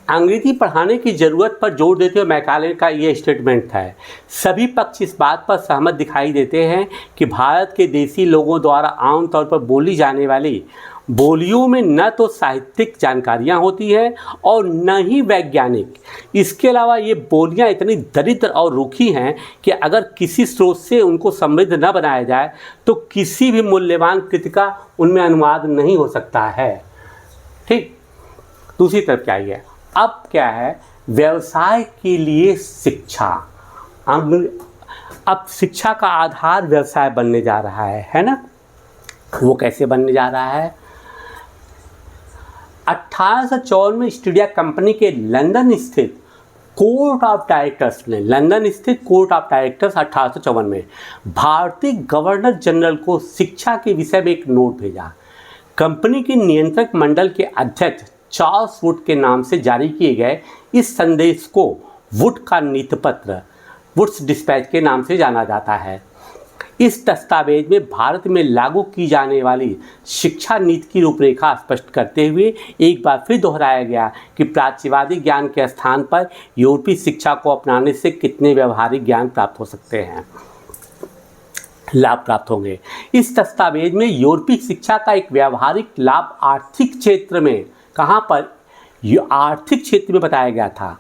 अंग्रेजी पढ़ाने की ज़रूरत पर जोर देते हुए मैकाले का ये स्टेटमेंट था। सभी पक्ष इस बात पर सहमत दिखाई देते हैं कि भारत के देसी लोगों द्वारा आमतौर पर बोली जाने वाली बोलियों में न तो साहित्यिक जानकारियाँ होती हैं और न ही वैज्ञानिक। इसके अलावा ये बोलियाँ इतनी दरिद्र और रूखी हैं कि अगर किसी स्रोत से उनको समृद्ध न बनाया जाए तो किसी भी मूल्यवान कृति का उनमें अनुवाद नहीं हो सकता है, ठीक। दूसरी तरफ क्या है, अब क्या है, व्यवसाय के लिए शिक्षा। अब शिक्षा का आधार व्यवसाय बनने जा रहा है ना। वो कैसे बनने जा रहा है? 1854 में ईस्ट इंडिया कंपनी के लंदन स्थित कोर्ट ऑफ डायरेक्टर्स ने, लंदन स्थित कोर्ट ऑफ डायरेक्टर्स 1854 में भारतीय गवर्नर जनरल को शिक्षा के विषय में एक नोट भेजा। कंपनी के नियंत्रक मंडल के अध्यक्ष चार्ल्स वुड के नाम से जारी किए गए इस संदेश को वुड का नीतिपत्र, वुड्स डिस्पैच के नाम से जाना जाता है। इस दस्तावेज में भारत में लागू की जाने वाली शिक्षा नीति की रूपरेखा स्पष्ट करते हुए एक बार फिर दोहराया गया कि प्राच्यवादी ज्ञान के स्थान पर यूरोपीय शिक्षा को अपनाने से कितने व्यवहारिक ज्ञान प्राप्त हो सकते हैं, लाभ प्राप्त होंगे। इस दस्तावेज में यूरोपीय शिक्षा का एक व्यवहारिक लाभ आर्थिक क्षेत्र में, कहाँ पर, आर्थिक क्षेत्र में बताया गया था।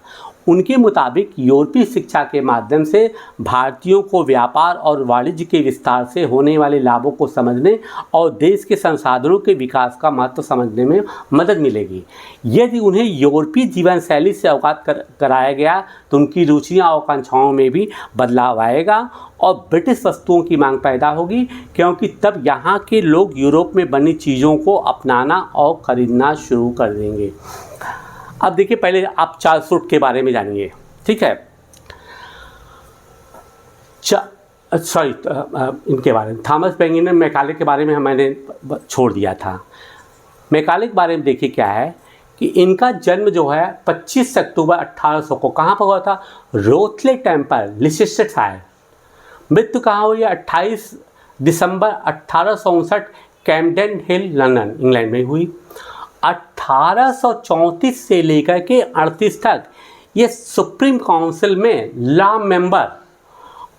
उनके मुताबिक यूरोपीय शिक्षा के माध्यम से भारतीयों को व्यापार और वाणिज्य के विस्तार से होने वाले लाभों को समझने और देश के संसाधनों के विकास का महत्व समझने में मदद मिलेगी। यदि उन्हें यूरोपीय जीवन शैली से अवगत कराया गया तो उनकी रुचियाँ और आकांक्षाओं में भी बदलाव आएगा और ब्रिटिश वस्तुओं की मांग पैदा होगी, क्योंकि तब यहाँ के लोग यूरोप में बनी चीज़ों को अपनाना और ख़रीदना शुरू कर देंगे। अब देखिए, पहले आप चार्ल्स वुड के बारे में जानिए, ठीक है। इनके बारे में थॉमस बेंगिन मैकाले के बारे में मैंने छोड़ दिया था। मैकाले के बारे में देखिए क्या है कि इनका जन्म जो है 25 अक्टूबर 1800 को कहाँ पर हुआ था? रोथले टेम्पल, लिसेस्टरशायर। मृत्यु कहाँ हुई है? 28 दिसंबर 1859 कैम्पडेन हिल, लंदन, इंग्लैंड में हुई। 1834 से लेकर के 38 तक ये सुप्रीम काउंसिल में लॉ मेंबर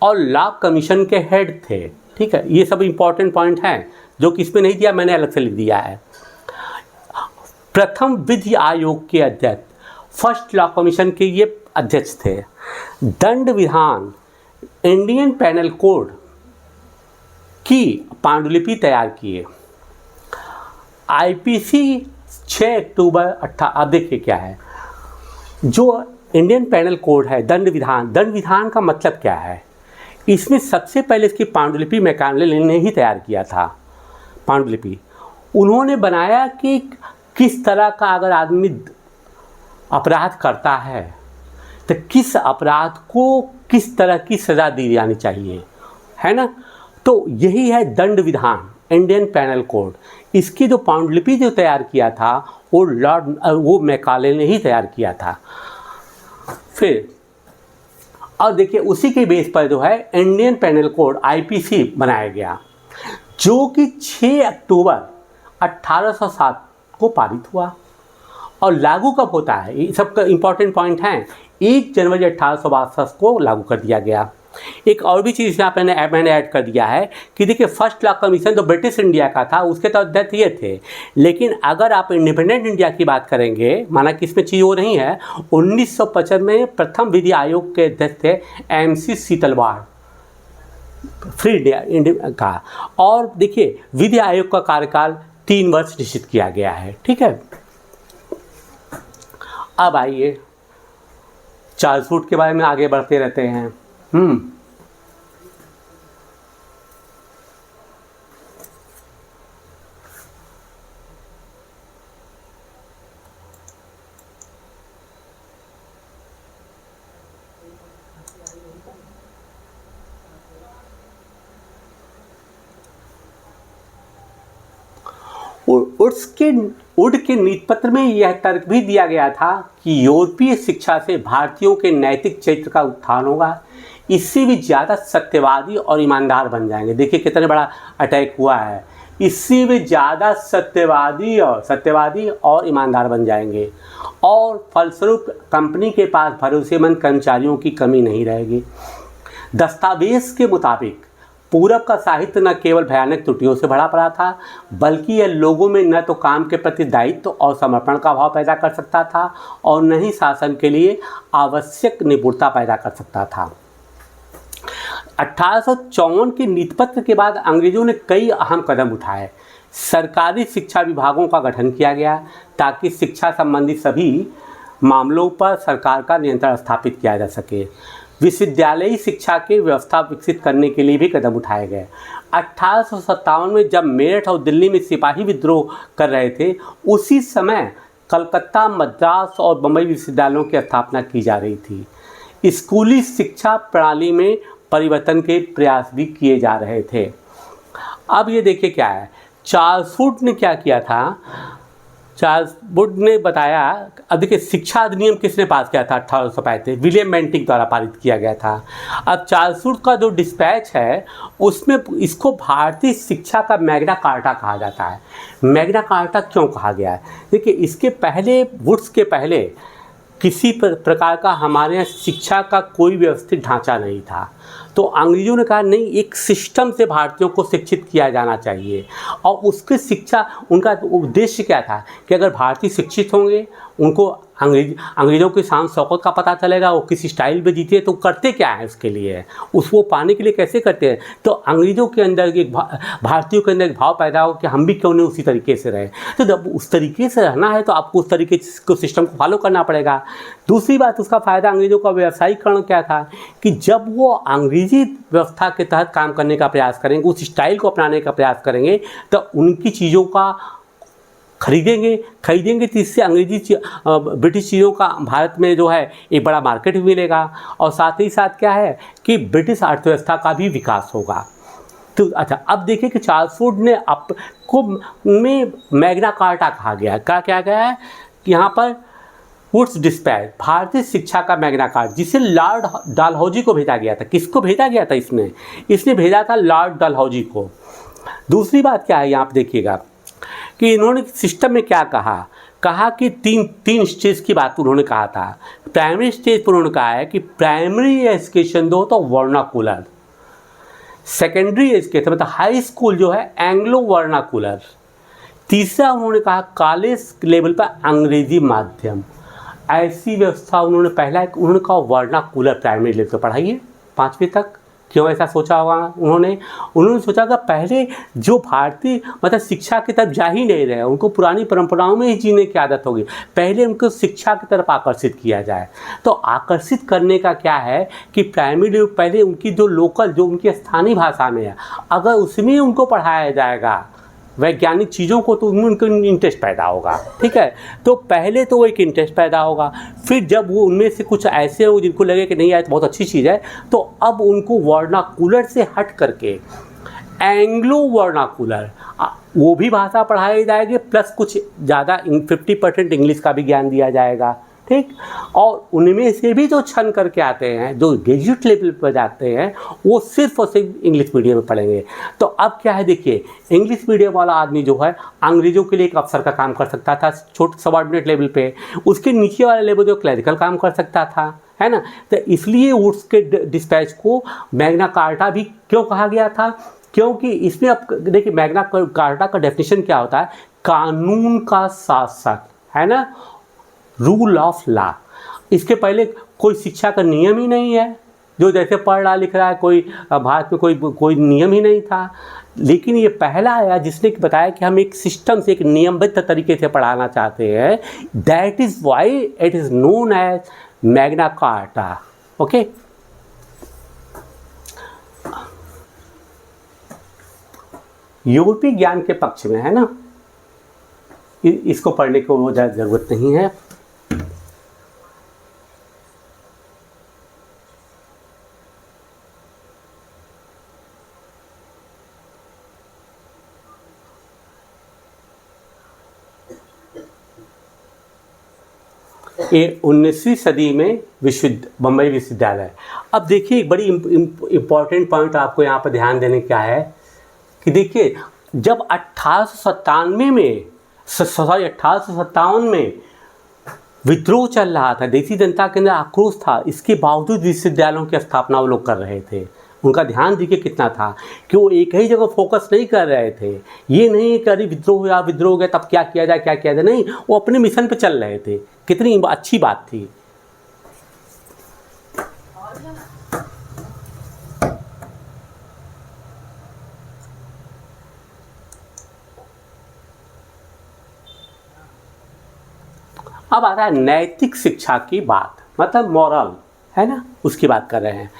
और लॉ कमीशन के हेड थे, ठीक है। ये सब इंपॉर्टेंट पॉइंट हैं जो कि इसमें नहीं दिया, मैंने अलग से लिख दिया है। प्रथम विधि आयोग के अध्यक्ष, फर्स्ट लॉ कमीशन के ये अध्यक्ष थे। दंड विधान, इंडियन पेनल कोड की पांडुलिपि तैयार किए। आईपीसी 6 अक्टूबर 18। अब देखिए क्या है, जो इंडियन पेनल कोड है, दंड विधान का मतलब क्या है? इसमें सबसे पहले इसकी पांडुलिपि मैकाले ने ही तैयार किया था। पांडुलिपि उन्होंने बनाया कि किस तरह का अगर आदमी अपराध करता है तो किस अपराध को किस तरह की सज़ा दी जानी चाहिए, है ना। तो यही है दंड विधान, इंडियन पेनल कोड। इसकी जो पांडुलिपि जो तैयार किया था वो मैकाले ने ही तैयार किया था। फिर और देखिए उसी के बेस पर जो है इंडियन पेनल कोड आईपीसी बनाया गया, जो कि 6 अक्टूबर 1807 को पारित हुआ। और लागू कब होता है? ये सब इंपॉर्टेंट पॉइंट हैं। 1 जनवरी 1862 को लागू कर दिया गया। एक और भी चीज़ यहाँ पे मैंने ऐड कर दिया है कि देखिए फर्स्ट लॉ कमीशन तो ब्रिटिश इंडिया का था, उसके तो अध्यक्ष ये थे, लेकिन अगर आप इंडिपेंडेंट इंडिया की बात करेंगे, माना कि इसमें चीज़ वो नहीं है, 1955 में प्रथम विधि आयोग के अध्यक्ष थे MC सीतलवाड़, फ्री इंडिया का। और देखिए विधि आयोग का कार्यकाल 3 वर्ष निश्चित किया गया है, ठीक है। अब आइए चार्ल्स वुड के बारे में आगे बढ़ते रहते हैं। वुड के नीति पत्र में यह तर्क भी दिया गया था कि यूरोपीय शिक्षा से भारतीयों के नैतिक चरित्र का उत्थान होगा, इससे भी ज़्यादा सत्यवादी और ईमानदार बन जाएंगे। देखिए कितना बड़ा अटैक हुआ है, इससे भी ज़्यादा सत्यवादी और ईमानदार बन जाएंगे, और फलस्वरूप कंपनी के पास भरोसेमंद कर्मचारियों की कमी नहीं रहेगी। दस्तावेज के मुताबिक पूरब का साहित्य न केवल भयानक त्रुटियों से भरा पड़ा था, बल्कि यह लोगों में न तो काम के प्रति दायित्व और समर्पण का भाव पैदा कर सकता था और न ही शासन के लिए आवश्यक निपुणता पैदा कर सकता था। 1854 के नीति पत्र के बाद अंग्रेजों ने कई अहम कदम उठाए। सरकारी शिक्षा विभागों का गठन किया गया ताकि शिक्षा संबंधी सभी मामलों पर सरकार का नियंत्रण स्थापित किया जा सके। विश्वविद्यालयी शिक्षा की व्यवस्था विकसित करने के लिए भी कदम उठाए गए। 1857 में जब मेरठ और दिल्ली में सिपाही विद्रोह कर रहे थे, उसी समय कलकत्ता, मद्रास और बम्बई विश्वविद्यालयों की स्थापना की जा रही थी। स्कूली शिक्षा प्रणाली में परिवर्तन के प्रयास भी किए जा रहे थे। अब ये देखिए क्या है, चार्ल्स वुड ने क्या किया था। चार्ल्स वुड ने बताया, अब देखिए शिक्षा अधिनियम किसने पास किया था 1835, विलियम बेंटिक द्वारा पारित किया गया था। अब चार्ल्स वुड का जो डिस्पैच है उसमें इसको भारतीय शिक्षा का मैग्ना कार्टा कहा जाता है। मैग्ना कार्टा क्यों कहा गया है? देखिए इसके पहले, वुड्स के पहले किसी प्रकार का हमारे यहाँ शिक्षा का कोई व्यवस्थित ढांचा नहीं था, तो अंग्रेजों ने कहा नहीं, एक सिस्टम से भारतीयों को शिक्षित किया जाना चाहिए। और उसके शिक्षा, उनका उद्देश्य क्या था कि अगर भारतीय शिक्षित होंगे, उनको अंग्रेज़ों की शान शौकत का पता चलेगा, वो किस स्टाइल में जीते तो करते क्या है उसके लिए, उसको पाने के लिए कैसे करते हैं, तो अंग्रेज़ों के अंदर एक भारतीयों के अंदर एक भाव पैदा हो कि हम भी क्यों नहीं उसी तरीके से रहें। तो जब उस तरीके से रहना है तो आपको उस तरीके को सिस्टम को फॉलो करना पड़ेगा। दूसरी बात, उसका फ़ायदा अंग्रेज़ों का व्यावसायिकरण क्या था कि जब वो अंग्रेजी व्यवस्था के तहत काम करने का प्रयास करेंगे, उस स्टाइल को अपनाने का प्रयास करेंगे, तो उनकी चीज़ों का खरीदेंगे तो इससे ब्रिटिश चीज़ों का भारत में जो है एक बड़ा मार्केट भी मिलेगा, और साथ ही साथ क्या है कि ब्रिटिश अर्थव्यवस्था का भी विकास होगा। तो अच्छा, अब देखिए कि चार्ल्स वुड ने आपको में मैग्ना कार्टा कहा गया है। क्या गया है कि यहाँ पर वुड्स डिस्पैच, भारतीय शिक्षा का मैग्ना कार्टा, जिसे लॉर्ड डलहौजी को भेजा गया था। किसको भेजा गया था? इसने भेजा था लॉर्ड डलहौजी को। दूसरी बात क्या है यहाँ पर देखिएगा कि इन्होंने सिस्टम में क्या कहा कि तीन स्टेज की बात उन्होंने कहा था। प्राइमरी स्टेज पर उन्होंने कहा है कि प्राइमरी एजुकेशन दो तो वर्नाकुलर, सेकेंडरी एजुकेशन मतलब हाई स्कूल जो है एंग्लो वर्नाकुलर, तीसरा उन्होंने कहा कॉलेज लेवल पर अंग्रेजी माध्यम। ऐसी व्यवस्था उन्होंने कहा वर्नाकुलर प्राइमरी लेवल पर पढ़ाइए 5वीं तक। क्यों ऐसा सोचा होगा उन्होंने सोचा कि पहले जो भारतीय मतलब शिक्षा की तरफ जा ही नहीं रहे, उनको पुरानी परंपराओं में ही जीने की आदत होगी, पहले उनको शिक्षा की तरफ आकर्षित किया जाए। तो आकर्षित करने का क्या है कि प्राइमरी पहले उनकी जो लोकल, जो उनकी स्थानीय भाषा में है, अगर उसमें उनको पढ़ाया जाएगा वैज्ञानिक चीज़ों को, तो उनमें उनको इंटरेस्ट पैदा होगा। ठीक है, तो पहले तो वो एक इंटरेस्ट पैदा होगा, फिर जब वो उनमें से कुछ ऐसे हो जिनको लगे कि नहीं आए तो बहुत अच्छी चीज़ है, तो अब उनको वर्नाकुलर से हट करके एंग्लो वर्नाकुलर वो भी भाषा पढ़ाई जाएगी, प्लस कुछ ज़्यादा 50% इंग्लिश का भी ज्ञान दिया जाएगा। ठीक, और उनमें से भी जो छन करके आते हैं, जो ग्रेजुएट लेवल पर जाते हैं, वो सिर्फ और सिर्फ इंग्लिश मीडियम में पढ़ेंगे। तो अब क्या है देखिए, इंग्लिश मीडियम वाला आदमी जो है अंग्रेज़ों के लिए एक अफसर का काम कर सकता था छोटे सबॉर्डिनेट लेवल पे, उसके नीचे वाला लेवल जो क्लरिकल काम कर सकता था, है ना। तो इसलिए वुड्स के डिस्पैच को मैग्ना कार्टा भी क्यों कहा गया था, क्योंकि इसमें अब देखिए मैग्ना कार्टा का डेफिनेशन क्या होता है, कानून का शासक, है ना, रूल ऑफ लॉ। इसके पहले कोई शिक्षा का नियम ही नहीं है, जो जैसे पढ़ रहा लिख रहा है कोई, भारत में कोई नियम ही नहीं था। लेकिन ये पहला आया जिसने बताया कि हम एक सिस्टम से, एक नियमबद्ध तरीके से पढ़ाना चाहते हैं। That is why it is known as Magna Carta. Okay, यूरोपीय ज्ञान के पक्ष में, है ना, इसको पढ़ने की वो जरूरत नहीं है। ये 19वीं सदी में बम्बई विश्वविद्यालय। अब देखिए एक बड़ी इम्पॉर्टेंट पॉइंट आपको यहाँ पर ध्यान देने क्या है कि देखिए जब 1857 में विद्रोह चल रहा था, देसी जनता के अंदर आक्रोश था, इसके बावजूद विश्वविद्यालयों की स्थापना वो लोग कर रहे थे। उनका ध्यान देखिए कितना था कि वो एक ही जगह फोकस नहीं कर रहे थे। ये नहीं कि अरे विद्रोह हो गया तब क्या किया जाए, नहीं, वो अपने मिशन पे चल रहे थे। कितनी अच्छी बात थी। अब आता है नैतिक शिक्षा की बात, मतलब मॉरल, है ना, उसकी बात कर रहे हैं।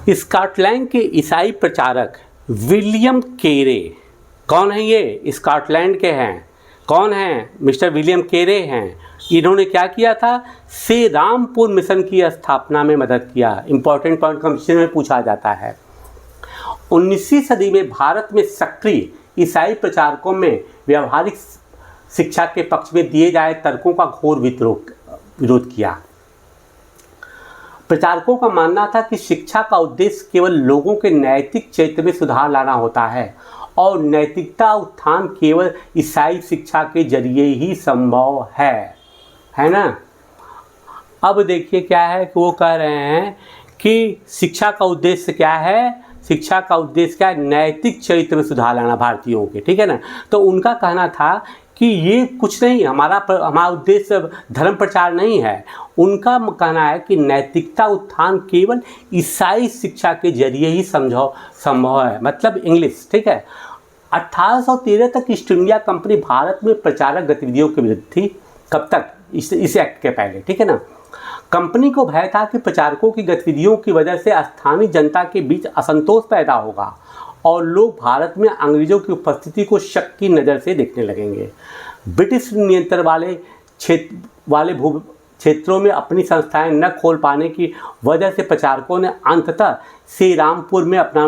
स्कॉटलैंड के ईसाई प्रचारक विलियम केरे, कौन है ये, स्कॉटलैंड के हैं, कौन हैं, मिस्टर विलियम केरे हैं। इन्होंने क्या किया था, श्री रामपुर मिशन की स्थापना में मदद किया। इंपॉर्टेंट पॉइंट कमीशन में पूछा जाता है। 19वीं सदी में भारत में सक्रिय ईसाई प्रचारकों में व्यवहारिक शिक्षा के पक्ष में दिए जाए तर्कों का घोर विरोध किया। प्रचारकों का मानना था कि शिक्षा का उद्देश्य केवल लोगों के नैतिक चरित्र में सुधार लाना होता है और नैतिकता उत्थान केवल ईसाई शिक्षा के जरिए ही संभव है ना। अब देखिए क्या है कि वो कह रहे हैं कि शिक्षा का उद्देश्य क्या है, शिक्षा का उद्देश्य क्या है, नैतिक चरित्र में सुधार लाना भारतीयों के, ठीक है ना। तो उनका कहना था कि ये कुछ नहीं, हमारा उद्देश्य धर्म प्रचार नहीं है। उनका कहना है कि नैतिकता उत्थान केवल ईसाई शिक्षा के जरिए ही संभव है, मतलब इंग्लिश, ठीक है। 1813 तक ईस्ट इंडिया कंपनी भारत में प्रचारक गतिविधियों के विरुद्ध थी। कब तक, इस एक्ट के पहले, ठीक है ना। कंपनी को भय था कि प्रचारकों की गतिविधियों की वजह से स्थानीय जनता के बीच असंतोष पैदा होगा और लोग भारत में अंग्रेजों की उपस्थिति को शक की नज़र से देखने लगेंगे। ब्रिटिश नियंत्रण वाले क्षेत्रों में अपनी संस्थाएं न खोल पाने की वजह से प्रचारकों ने अंततः श्री रामपुर में अपना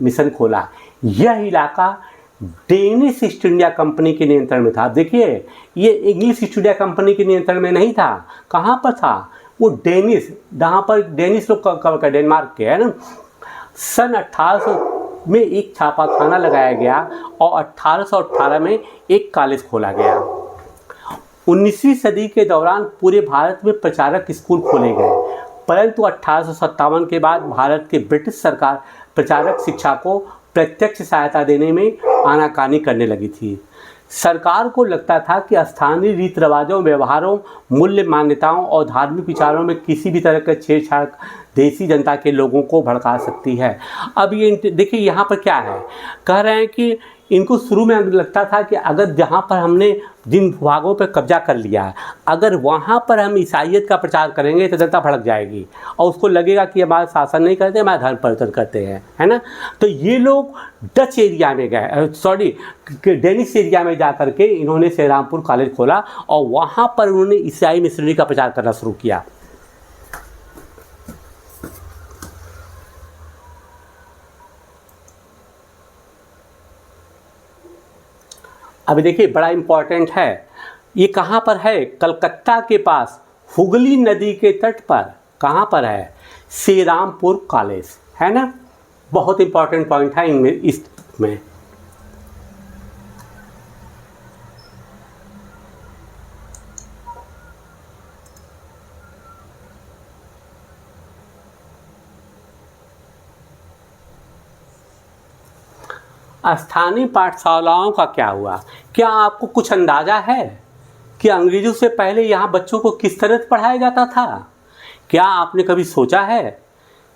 मिशन खोला। यह इलाका डेनिश ईस्ट इंडिया कंपनी के नियंत्रण में था। देखिए ये इंग्लिश ईस्ट इंडिया कंपनी के नियंत्रण में नहीं था। कहाँ पर था वो, डेनिश, जहाँ पर डेनिश लोग कवर कर, डेनमार्क के, है ना। सन 1800 में एक छापाखाना लगाया गया और 1818 में एक कॉलेज खोला गया। 19वीं सदी के दौरान पूरे भारत में प्रचारक स्कूल खोले गए, परंतु 1857 के बाद भारत के ब्रिटिश सरकार प्रचारक शिक्षा को प्रत्यक्ष सहायता देने में आनाकानी करने लगी थी। सरकार को लगता था कि स्थानीय रीति रिवाजों, व्यवहारों, मूल्य मान्यताओं और धार्मिक विचारों में किसी भी तरह का छेड़छाड़ देसी जनता के लोगों को भड़का सकती है। अब ये देखिए यहाँ पर क्या है, कह रहे हैं कि इनको शुरू में लगता था कि अगर जहाँ पर हमने जिन भागों पर कब्जा कर लिया है, अगर वहाँ पर हम ईसाइयत का प्रचार करेंगे तो जनता भड़क जाएगी और उसको लगेगा कि हमारा शासन नहीं करते, हमारा धर्म परिवर्तन करते हैं, है ना। तो ये लोग डच एरिया में गए, डेनिश एरिया में जा कर के इन्होंने श्री रामपुर कॉलेज खोला और वहाँ पर उन्होंने ईसाई मिशनरी का प्रचार करना शुरू किया। अभी देखिए बड़ा इम्पॉर्टेंट है, ये कहाँ पर है, कलकत्ता के पास हुगली नदी के तट पर, कहाँ पर है, श्री रामपुर कॉलेज, है ना। बहुत इम्पॉर्टेंट पॉइंट है इनमें, इसमें स्थानीय पाठशालाओं का क्या हुआ? क्या आपको कुछ अंदाज़ा है कि अंग्रेज़ों से पहले यहाँ बच्चों को किस तरह से पढ़ाया जाता था? क्या आपने कभी सोचा है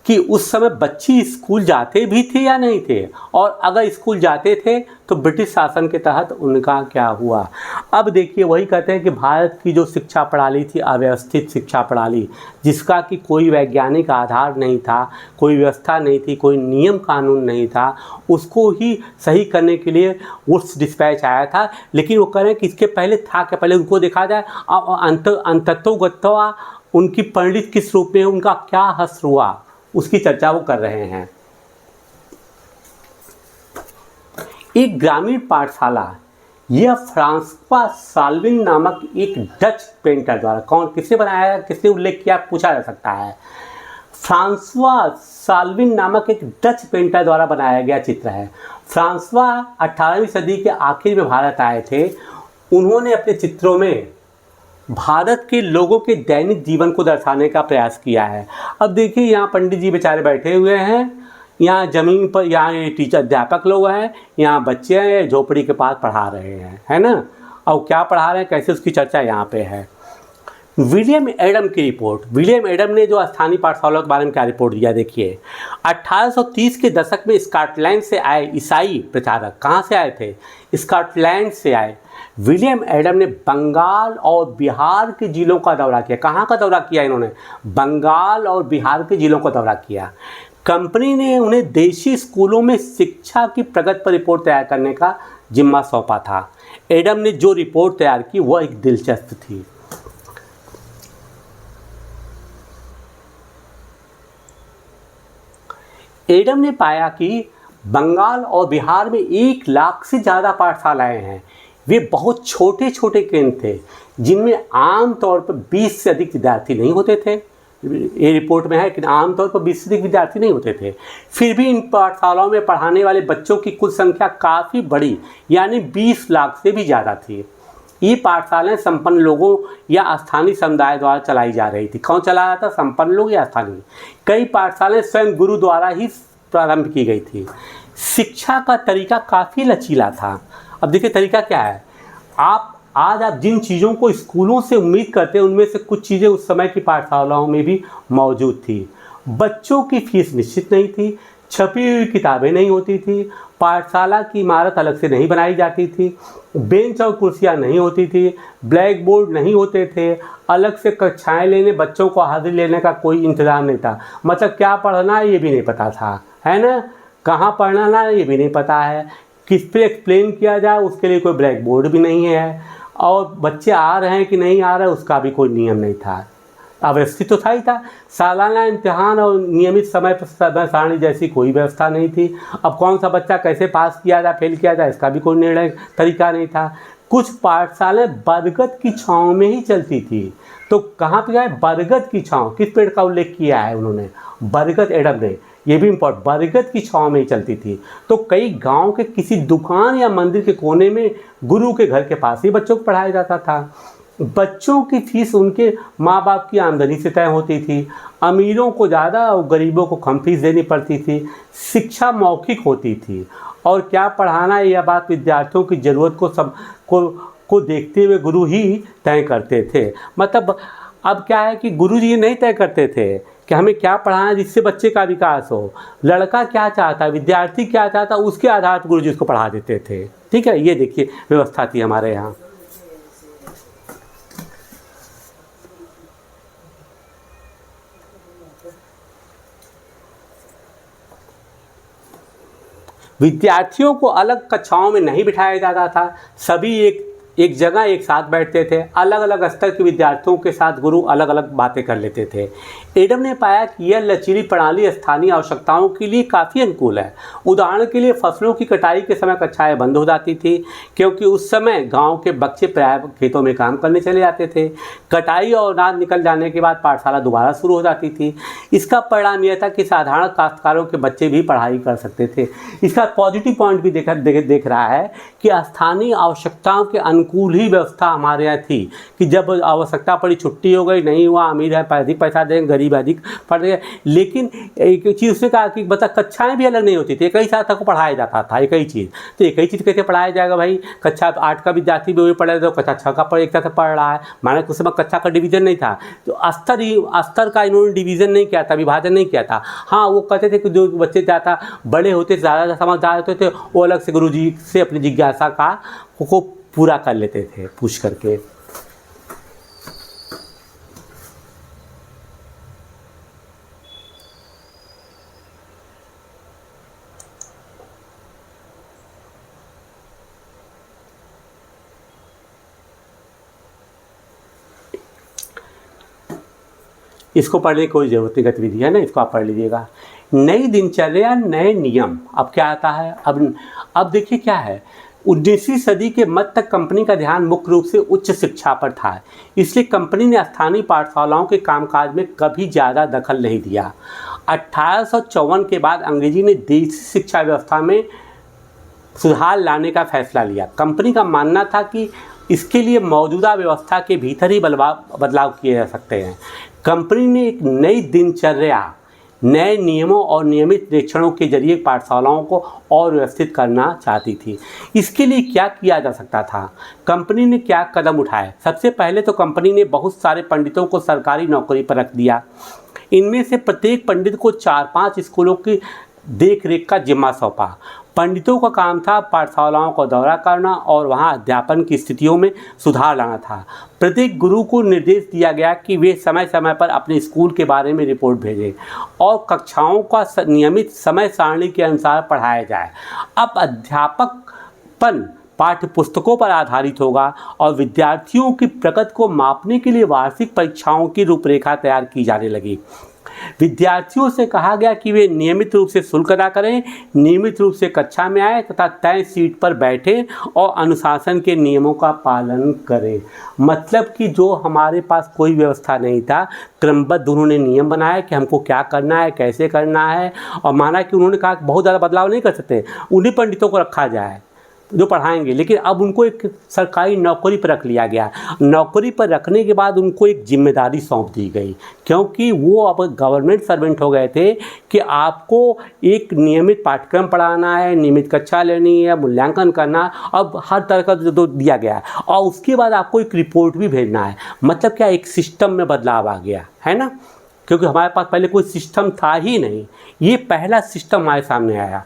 कि उस समय बच्चे स्कूल जाते भी थे या नहीं थे? और अगर स्कूल जाते थे तो ब्रिटिश शासन के तहत उनका क्या हुआ? अब देखिए, वही कहते हैं कि भारत की जो शिक्षा प्रणाली थी, अव्यवस्थित शिक्षा प्रणाली, जिसका कि कोई वैज्ञानिक आधार नहीं था, कोई व्यवस्था नहीं थी, कोई नियम कानून नहीं था, उसको ही सही करने के लिए वुड्स डिस्पैच आया था। लेकिन वो कह रहे हैं कि इसके पहले था क्या, पहले उनको देखा जाए, अंततोगत्वा उनकी परिणति किस रूप में, उनका क्या हश्र हुआ, उसकी चर्चा वो कर रहे हैं। एक ग्रामीण पाठशाला, यह फ्रांसवा साल्विन नामक एक डच पेंटर द्वारा, किसने बनाया, किसने उल्लेख किया, पूछा जा सकता है। फ्रांसवा साल्विन नामक एक डच पेंटर द्वारा बनाया गया चित्र है। फ्रांसवा 18वीं सदी के आखिर में भारत आए थे। उन्होंने अपने चित्रों में भारत के लोगों के दैनिक जीवन को दर्शाने का प्रयास किया है। अब देखिए, यहाँ पंडित जी बेचारे बैठे हुए हैं, यहाँ ज़मीन पर, यहाँ ये टीचर अध्यापक लोग हैं, यहाँ बच्चे हैं झोपड़ी के पास पढ़ा रहे हैं, है ना। और क्या पढ़ा रहे हैं, कैसे, उसकी चर्चा यहाँ पे है। विलियम एडम की रिपोर्ट, विलियम एडम ने जो स्थानीय पाठशालाओं के बारे में क्या रिपोर्ट दिया, देखिए। 1830 के दशक में स्कॉटलैंड से आए ईसाई प्रचारक, कहाँ से आए थे, स्कॉटलैंड से आए। विलियम एडम ने बंगाल और बिहार के जिलों का दौरा किया। कहाँ का दौरा किया इन्होंने? बंगाल और बिहार के जिलों का दौरा किया। कंपनी ने उन्हें देशी स्कूलों में शिक्षा की प्रगति पर रिपोर्ट तैयार करने का जिम्मा सौंपा था। एडम ने जो रिपोर्ट तैयार की वह एक दिलचस्प थी। एडम ने पाया कि बंगाल और बिहार में 1 लाख से ज़्यादा पाठशालाएं हैं। वे बहुत छोटे छोटे केंद्र थे जिनमें आम तौर पर 20 से अधिक विद्यार्थी नहीं होते थे। ये रिपोर्ट में है कि आमतौर पर 20 से अधिक विद्यार्थी नहीं होते थे। फिर भी इन पाठशालाओं में पढ़ाने वाले बच्चों की कुल संख्या काफ़ी बड़ी, यानी 20 लाख से भी ज़्यादा थी। ये पाठशालाएं संपन्न लोगों या स्थानीय समुदाय द्वारा चलाई जा रही थी। कौन चला रहा था, संपन्न लोग या स्थानीय? कई पाठशालाएं स्वयं गुरु द्वारा ही प्रारंभ की गई थी। शिक्षा का तरीका काफ़ी लचीला था। अब देखिए तरीका क्या है। आज आप जिन चीज़ों को स्कूलों से उम्मीद करते हैं, उनमें से कुछ चीज़ें उस समय की पाठशालाओं में भी मौजूद थी। बच्चों की फीस निश्चित नहीं थी, छपी हुई किताबें नहीं होती थी, पाठशाला की इमारत अलग से नहीं बनाई जाती थी, बेंच और कुर्सियाँ नहीं होती थी, ब्लैक बोर्ड नहीं होते थे, अलग से कक्षाएं लेने, बच्चों को हाजिरी लेने का कोई इंतज़ाम नहीं था। मतलब क्या पढ़ना है ये भी नहीं पता था, है ना, कहाँ पढ़ना है ये भी नहीं पता है, किस पे एक्सप्लेन किया जाए उसके लिए कोई ब्लैक बोर्ड भी नहीं है, और बच्चे आ रहे हैं कि नहीं आ रहे उसका भी कोई नियम नहीं था। अव्यवस्थित तो था ही था। सालाना इम्तिहान और नियमित समय सारणी जैसी कोई व्यवस्था नहीं थी। अब कौन सा बच्चा कैसे पास किया जाए, फेल किया जाए, इसका भी कोई निर्णय तरीका नहीं था। कुछ पाठशालाएं बरगद की छाँव में ही चलती थी। तो कहाँ पे गए, बरगद की छाँव, किस पेड़ का उल्लेख किया है उन्होंने, बरगद, एडम ने, ये भी इम्पोर्टेंट, बरगद की छाँव में ही चलती थी। तो कई गांव के किसी दुकान या मंदिर के कोने में गुरु के घर के पास ही बच्चों को पढ़ाया जाता था। बच्चों की फीस उनके माँ बाप की आमदनी से तय होती थी। अमीरों को ज़्यादा और गरीबों को कम फीस देनी पड़ती थी। शिक्षा मौखिक होती थी और क्या पढ़ाना यह बात विद्यार्थियों की ज़रूरत को देखते हुए गुरु ही तय करते थे। मतलब अब क्या है कि गुरु जी नहीं तय करते थे कि हमें क्या पढ़ाना जिससे बच्चे का विकास हो, लड़का क्या चाहता, विद्यार्थी क्या चाहता, उसके आधार पर गुरु जी उसको पढ़ा देते थे। ठीक है, ये देखिए व्यवस्था थी हमारे यहाँ। विद्यार्थियों को अलग कक्षाओं में नहीं बिठाया जाता था, सभी एक जगह एक साथ बैठते थे। अलग अलग स्तर के विद्यार्थियों के साथ गुरु अलग अलग बातें कर लेते थे। एडम ने पाया कि यह लचीली प्रणाली स्थानीय आवश्यकताओं के लिए काफ़ी अनुकूल है। उदाहरण के लिए फसलों की कटाई के समय कक्षाएं बंद हो जाती थी, क्योंकि उस समय गांव के बच्चे प्राय खेतों में काम करने चले जाते थे। कटाई और अनाज निकल जाने के बाद पाठशाला दोबारा शुरू हो जाती थी। इसका परिणाम यह था कि साधारण काश्तकारों के बच्चे भी पढ़ाई कर सकते थे। इसका पॉजिटिव पॉइंट भी देख रहा है कि स्थानीय आवश्यकताओं के अनुकूल ही व्यवस्था हमारे यहाँ थी कि जब आवश्यकता पड़ी छुट्टी हो गई, नहीं हुआ अमीर है अधिक पैसा देंगे, गरीब अधिक पढ़ गए। लेकिन एक चीज़ उसने कहा कि बता कक्षाएँ भी अलग नहीं होती थी, एक ही साथ को पढ़ाया जाता था, एक ही चीज़। तो एक ही चीज़ कैसे पढ़ाया जाएगा भाई? कक्षा 8 का विद्यार्थी भी वही पढ़े तो कक्षा 6 का पढ़ एक साथ पढ़ रहा है, माना उस समय कक्षा का डिवीज़न नहीं था, तो स्तर का इन्होंने डिवीज़न नहीं किया था, विभाजन नहीं किया था। हाँ, वो कहते थे कि जो बच्चे ज़्यादा बड़े होते ज़्यादा समझदार होते थे, वो अलग से गुरुजी से अपनी जिज्ञासा को पूरा कर लेते थे पूछ करके। इसको पढ़ने की कोई ज़रूरत नहीं, गतिविधि है ना, इसको आप पढ़ लीजिएगा। नई दिनचर्या, नए नियम। अब क्या आता है? अब देखिए क्या है, 19वीं सदी के मध्य तक कंपनी का ध्यान मुख्य रूप से उच्च शिक्षा पर था, इसलिए कंपनी ने स्थानीय पाठशालाओं के कामकाज में कभी ज़्यादा दखल नहीं दिया। 1854 के बाद अंग्रेजी ने देशी शिक्षा व्यवस्था में सुधार लाने का फैसला लिया। कंपनी का मानना था कि इसके लिए मौजूदा व्यवस्था के भीतर ही बदलाव किए जा सकते हैं। कंपनी ने एक नई दिनचर्या, नए नियमों और नियमित निरीक्षणों के जरिए पाठशालाओं को और व्यवस्थित करना चाहती थी। इसके लिए क्या किया जा सकता था? कंपनी ने क्या कदम उठाए? सबसे पहले तो कंपनी ने बहुत सारे पंडितों को सरकारी नौकरी पर रख दिया। इनमें से प्रत्येक पंडित को 4-5 स्कूलों की देख रेख का जिम्मा सौंपा। पंडितों का काम था पाठशालाओं का दौरा करना और वहां अध्यापन की स्थितियों में सुधार लाना था। प्रत्येक गुरु को निर्देश दिया गया कि वे समय समय पर अपने स्कूल के बारे में रिपोर्ट भेजें और कक्षाओं का नियमित समय सारणी के अनुसार पढ़ाया जाए। अब अध्यापकपन पाठ्य पुस्तकों पर आधारित होगा और विद्यार्थियों की प्रगति को मापने के लिए वार्षिक परीक्षाओं की रूपरेखा तैयार की जाने लगी। विद्यार्थियों से कहा गया कि वे नियमित रूप से शुल्क अदा करें, नियमित रूप से कक्षा में आए तथा तय सीट पर बैठें और अनुशासन के नियमों का पालन करें। मतलब कि जो हमारे पास कोई व्यवस्था नहीं था, क्रमबद्ध उन्होंने नियम बनाए कि हमको क्या करना है, कैसे करना है। और माना कि उन्होंने कहा कि बहुत ज़्यादा बदलाव नहीं कर सकते, उन्हीं पंडितों को रखा जाए जो पढ़ाएंगे, लेकिन अब उनको एक सरकारी नौकरी पर रख लिया गया। नौकरी पर रखने के बाद उनको एक जिम्मेदारी सौंप दी गई, क्योंकि वो अब गवर्नमेंट सर्वेंट हो गए थे कि आपको एक नियमित पाठ्यक्रम पढ़ाना है, नियमित कक्षा लेनी है, मूल्यांकन करना, अब हर तरह का जो दिया गया है। और उसके बाद आपको एक रिपोर्ट भी भेजना है। मतलब क्या, एक सिस्टम में बदलाव आ गया है ना, क्योंकि हमारे पास पहले कोई सिस्टम था ही नहीं, ये पहला सिस्टम हमारे सामने आया।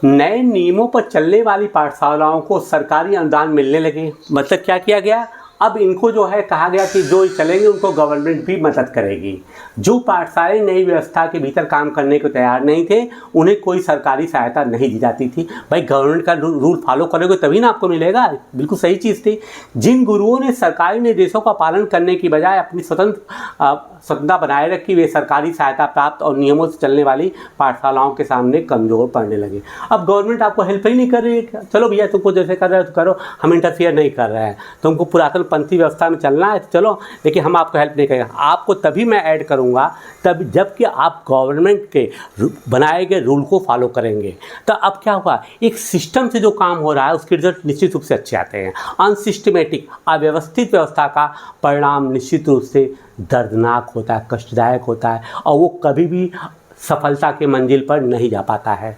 नए नियमों पर चलने वाली पाठशालाओं को सरकारी अनुदान मिलने लगे। मतलब क्या किया गया, अब इनको जो है कहा गया कि जो चलेंगे उनको गवर्नमेंट भी मदद करेगी। जो पाठशालाएं नई व्यवस्था के भीतर काम करने को तैयार नहीं थे, उन्हें कोई सरकारी सहायता नहीं दी जाती थी। भाई गवर्नमेंट का रूल फॉलो करोगे तभी ना आपको मिलेगा, बिल्कुल सही चीज़ थी। जिन गुरुओं ने सरकारी निर्देशों का पालन करने की बजाय अपनी स्वतंत्रता बनाए रखी, वे सरकारी सहायता प्राप्त और नियमों से चलने वाली पाठशालाओं के सामने कमज़ोर पड़ने लगे। अब गवर्नमेंट आपको हेल्प ही नहीं कर रही है, चलो भैया तुमको जैसे कर रहे हो तो करो, हम इंटरफियर नहीं कर रहे हैं, तुमको पुरातन पंथी व्यवस्था में चलना है तो चलो, लेकिन हम आपको हेल्प नहीं करेंगे। आपको तभी मैं ऐड करूंगा तब जबकि आप गवर्नमेंट के बनाए गए रूल को फॉलो करेंगे। तो अब क्या हुआ, एक सिस्टम से जो काम हो रहा है उसके रिजल्ट निश्चित रूप से अच्छे आते हैं। अनसिस्टमेटिक, अव्यवस्थित व्यवस्था का परिणाम निश्चित रूप से दर्दनाक होता है, कष्टदायक होता है और वो कभी भी सफलता के मंजिल पर नहीं जा पाता है।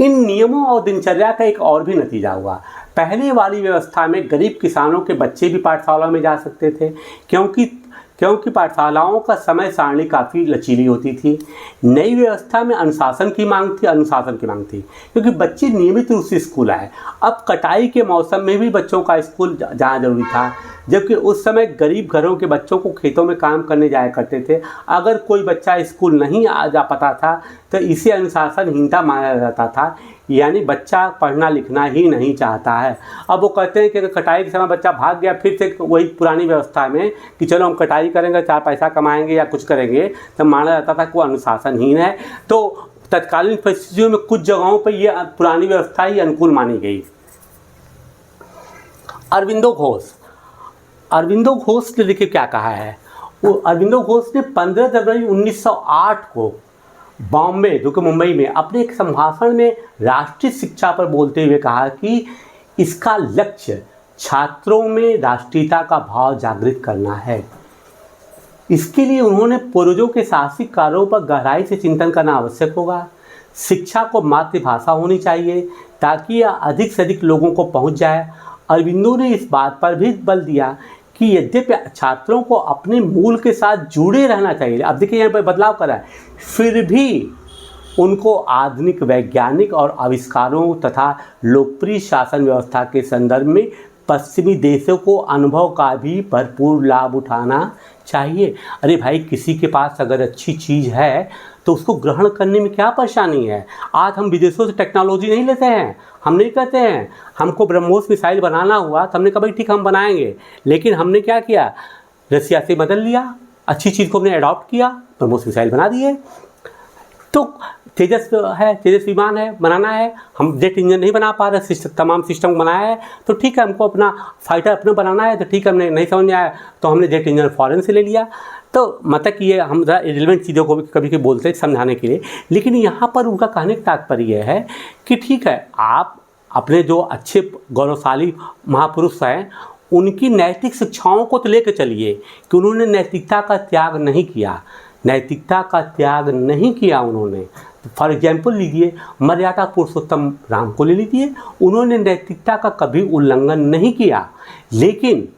इन नियमों और दिनचर्या का एक और भी नतीजा हुआ। पहले वाली व्यवस्था में गरीब किसानों के बच्चे भी पाठशाला में जा सकते थे, क्योंकि पाठशालाओं का समय सारणी काफ़ी लचीली होती थी। नई व्यवस्था में अनुशासन की मांग थी, क्योंकि बच्चे नियमित रूप से स्कूल आए। अब कटाई के मौसम में भी बच्चों का स्कूल जाना जरूरी था, जबकि उस समय गरीब घरों के बच्चों को खेतों में काम करने जाया करते थे। अगर कोई बच्चा स्कूल नहीं आ जा पाता था तो इसे अनुशासनहीनता माना जाता था, यानी बच्चा पढ़ना लिखना ही नहीं चाहता है। अब वो कहते हैं कि कटाई के समय बच्चा भाग गया फिर से वही पुरानी व्यवस्था में कि चलो हम कटाई करेंगे, 4 पैसा कमाएंगे या कुछ करेंगे, तो माना जाता था कि वो अनुशासनहीन है। तो तत्कालीन परिस्थितियों में कुछ जगहों पर ये पुरानी व्यवस्था ही अनुकूल मानी गई। अरविंदो घोष अरविंदो घोष ने देखिए क्या कहा है। वो अरविंदो घोष ने 15 जनवरी 1908 को बॉम्बे, जो कि मुंबई में, अपने एक संभाषण में राष्ट्रीय शिक्षा पर बोलते हुए कहा कि इसका लक्ष्य छात्रों में राष्ट्रीयता का भाव जागृत करना है। इसके लिए उन्होंने पूर्वजों के साहसिक कार्यों पर गहराई से चिंतन करना आवश्यक होगा। शिक्षा को मातृभाषा होनी चाहिए ताकि यह अधिक से अधिक लोगों को पहुंच जाए। अरविंदो ने इस बात पर भी बल दिया कि यद्यपि छात्रों को अपने मूल के साथ जुड़े रहना चाहिए, अब देखिए यहाँ पर बदलाव करा है, फिर भी उनको आधुनिक वैज्ञानिक और आविष्कारों तथा लोकप्रिय शासन व्यवस्था के संदर्भ में पश्चिमी देशों को अनुभव का भी भरपूर लाभ उठाना चाहिए। अरे भाई, किसी के पास अगर अच्छी चीज़ है तो उसको ग्रहण करने में क्या परेशानी है। आज हम विदेशों से टेक्नोलॉजी नहीं लेते हैं, हम नहीं कहते हैं। हमको ब्रह्मोस मिसाइल बनाना हुआ तो हमने कहा भाई ठीक हम बनाएंगे, लेकिन हमने क्या किया, रसिया से बदल लिया, अच्छी चीज़ को हमने अडॉप्ट किया, ब्रह्मोस मिसाइल बना दिए। तो तेजस है, तेजस विमान है, बनाना है, हम जेट इंजन नहीं बना पा रहे, तमाम सिस्टम बनाया है, तो ठीक है हमको अपना फाइटर अपना बनाना है, तो ठीक है हमने नहीं समझ में आया तो हमने जेट इंजन फॉरेन से ले लिया। तो मतलब कि ये हम ज़रा रिलेवेंट चीज़ों को भी कभी कभी बोलते हैं समझाने के लिए, लेकिन यहाँ पर उनका कहने का तात्पर्य यह है कि ठीक है आप अपने जो अच्छे गौरवशाली महापुरुष हैं उनकी नैतिक शिक्षाओं को तो लेकर चलिए कि उन्होंने नैतिकता का त्याग नहीं किया, नैतिकता का त्याग नहीं किया उन्होंने। फॉर एग्जाम्पल लीजिए मर्यादा पुरुषोत्तम राम को ले लीजिए, उन्होंने नैतिकता का कभी उल्लंघन नहीं किया, लेकिन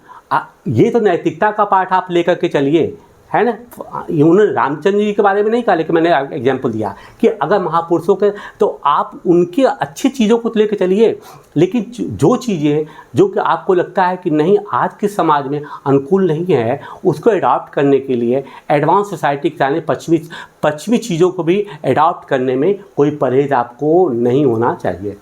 ये तो नैतिकता का पाठ आप लेकर के चलिए, है ना। उन्होंने रामचंद्र जी के बारे में नहीं कहा, लेकिन मैंने एग्जाम्पल दिया कि अगर महापुरुषों के तो आप उनकी अच्छी चीज़ों को लेकर चलिए, लेकिन जो चीज़ें जो कि आपको लगता है कि नहीं आज के समाज में अनुकूल नहीं है, उसको अडॉप्ट करने के लिए एडवांस सोसाइटी के सामने पश्चिमी चीज़ों को भी अडॉप्ट करने में कोई परहेज आपको नहीं होना चाहिए।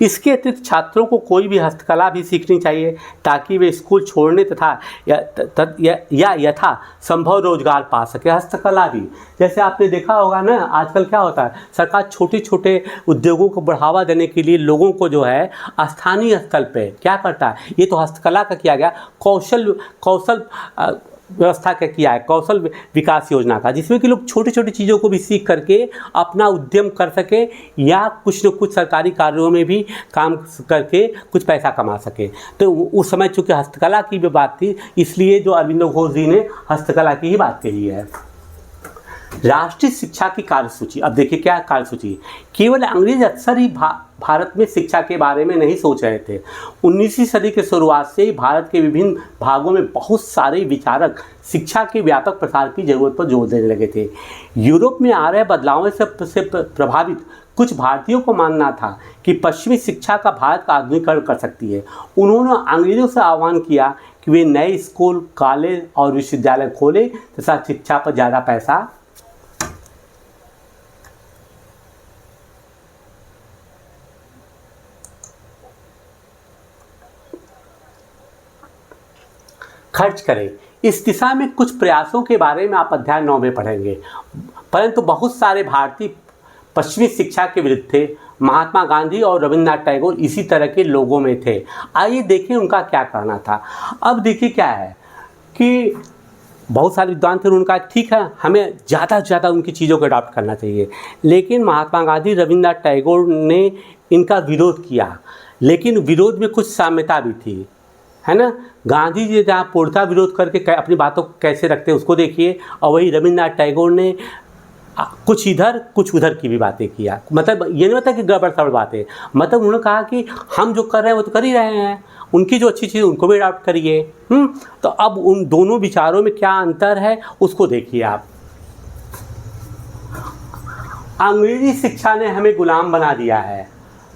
इसके अतिरिक्त छात्रों को कोई भी हस्तकला भी सीखनी चाहिए ताकि वे स्कूल छोड़ने तथा यथा संभव रोजगार पा सके। हस्तकला भी, जैसे आपने देखा होगा ना, आजकल क्या होता है, सरकार छोटे छोटे उद्योगों को बढ़ावा देने के लिए लोगों को जो है स्थानीय स्तर पे क्या करता है, ये तो हस्तकला का किया गया, कौशल व्यवस्था का किया है, कौशल विकास योजना का, जिसमें कि लोग छोटी छोटी चीज़ों को भी सीख करके अपना उद्यम कर सके या कुछ न कुछ सरकारी कार्यों में भी काम करके कुछ पैसा कमा सके। तो उस समय चूँकि हस्तकला की भी बात थी, इसलिए जो अरविंदो घोष जी ने हस्तकला की ही बात कही है। राष्ट्रीय शिक्षा की कार्यसूची, अब देखिए क्या कार्यसूची, केवल अंग्रेज अक्सर ही भारत में शिक्षा के बारे में नहीं सोच रहे थे। 19वीं सदी के शुरुआत से ही भारत के विभिन्न भागों में बहुत सारे विचारक शिक्षा के व्यापक प्रसार की जरूरत पर जोर देने लगे थे। यूरोप में आ रहे बदलावों से प्रभावित कुछ भारतीयों को मानना था कि पश्चिमी शिक्षा का भारत का आधुनिकीकरण कर सकती है। उन्होंने अंग्रेजों से आह्वान किया कि वे नए स्कूल, कॉलेज और विश्वविद्यालय खोले तथा शिक्षा पर ज़्यादा पैसा खर्च करें। इस दिशा में कुछ प्रयासों के बारे में आप अध्याय 9 में पढ़ेंगे, परंतु बहुत सारे भारतीय पश्चिमी शिक्षा के विरुद्ध थे। महात्मा गांधी और रविन्द्रनाथ टैगोर इसी तरह के लोगों में थे। आइए देखें उनका क्या कहना था। अब देखिए क्या है कि बहुत सारे विद्वान थे, उनका ठीक है हमें ज़्यादा से ज़्यादा उनकी चीज़ों को अडॉप्ट करना चाहिए, लेकिन महात्मा गांधी, रविन्द्रनाथ टैगोर ने इनका विरोध किया, लेकिन विरोध में कुछ साम्यता भी थी, है ना। गांधी जी जहाँ पूर्णतः विरोध करके अपनी बातों को कैसे रखते हैं उसको देखिए, और वही रविन्द्रनाथ टैगोर ने कुछ इधर कुछ उधर की भी बातें किया। मतलब ये नहीं होता कि गड़बड़ सड़बड़ बातें, मतलब उन्होंने कहा कि हम जो कर रहे हैं वो तो कर ही रहे हैं, उनकी जो अच्छी चीज़ उनको भी अडॉप्ट करिए। तो अब उन दोनों विचारों में क्या अंतर है उसको देखिए आप। अंग्रेजी शिक्षा ने हमें गुलाम बना दिया है।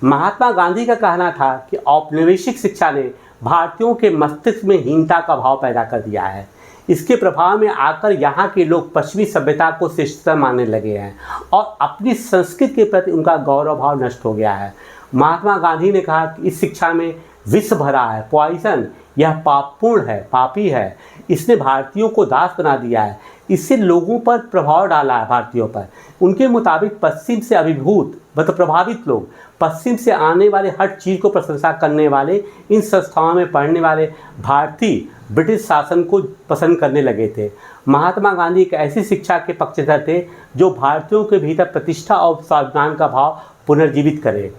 महात्मा गांधी का कहना था कि औपनिवेशिक शिक्षा ने भारतीयों के मस्तिष्क में हीनता का भाव पैदा कर दिया है। इसके प्रभाव में आकर यहाँ के लोग पश्चिमी सभ्यता को श्रेष्ठता मानने लगे हैं और अपनी संस्कृति के प्रति उनका गौरव भाव नष्ट हो गया है। महात्मा गांधी ने कहा कि इस शिक्षा में विष भरा है, पॉइजन, यह पापपूर्ण है, पापी है, इसने भारतीयों को दास बना दिया है, इससे लोगों पर प्रभाव डाला है, भारतीयों पर। उनके मुताबिक पश्चिम से अभिभूत मतलब प्रभावित लोग, पश्चिम से आने वाले हर चीज़ को प्रशंसा करने वाले, इन संस्थाओं में पढ़ने वाले भारतीय ब्रिटिश शासन को पसंद करने लगे थे। महात्मा गांधी एक ऐसी शिक्षा के पक्षधर थे जो भारतीयों के भीतर प्रतिष्ठा और स्वाभिमान का भाव पुनर्जीवित करे।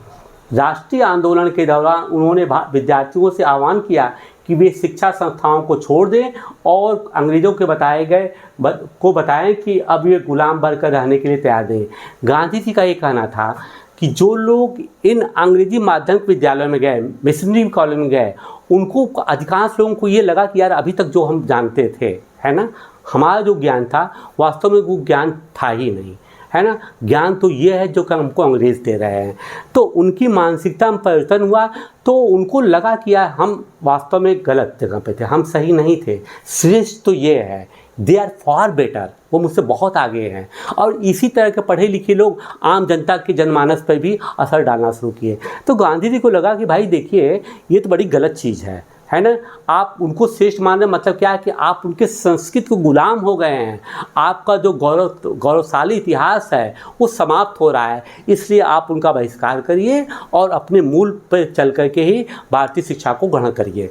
राष्ट्रीय आंदोलन के दौरान उन्होंने विद्यार्थियों से आह्वान किया कि वे शिक्षा संस्थाओं को छोड़ दें और अंग्रेज़ों के बताएं कि अब ये गुलाम बनकर रहने के लिए तैयार नहीं। गांधी जी का ये कहना था कि जो लोग इन अंग्रेजी माध्यमिक विद्यालयों में गए, मिशनरी कॉलेज में गए, उनको अधिकांश लोगों को ये लगा कि यार अभी तक जो हम जानते थे, है ना, हमारा जो ज्ञान था वास्तव में वो ज्ञान था ही नहीं, है ना, ज्ञान तो ये है जो कि हमको अंग्रेज़ दे रहे हैं। तो उनकी मानसिकता में परिवर्तन हुआ, तो उनको लगा कि यार हम वास्तव में गलत जगह पे थे, हम सही नहीं थे, श्रेष्ठ तो ये है, दे आर फॉर बेटर, वो मुझसे बहुत आगे हैं। और इसी तरह के पढ़े लिखे लोग आम जनता के जनमानस पर भी असर डालना शुरू किए। तो गांधी जी को लगा कि भाई देखिए ये तो बड़ी गलत चीज़ है ना, आप उनको श्रेष्ठ मान रहे, मतलब क्या है कि आप उनके संस्कृति को गुलाम हो गए हैं, आपका जो गौरवशाली इतिहास है वो समाप्त हो रहा है, इसलिए आप उनका बहिष्कार करिए और अपने मूल पर चल करके ही भारतीय शिक्षा को ग्रहण करिए।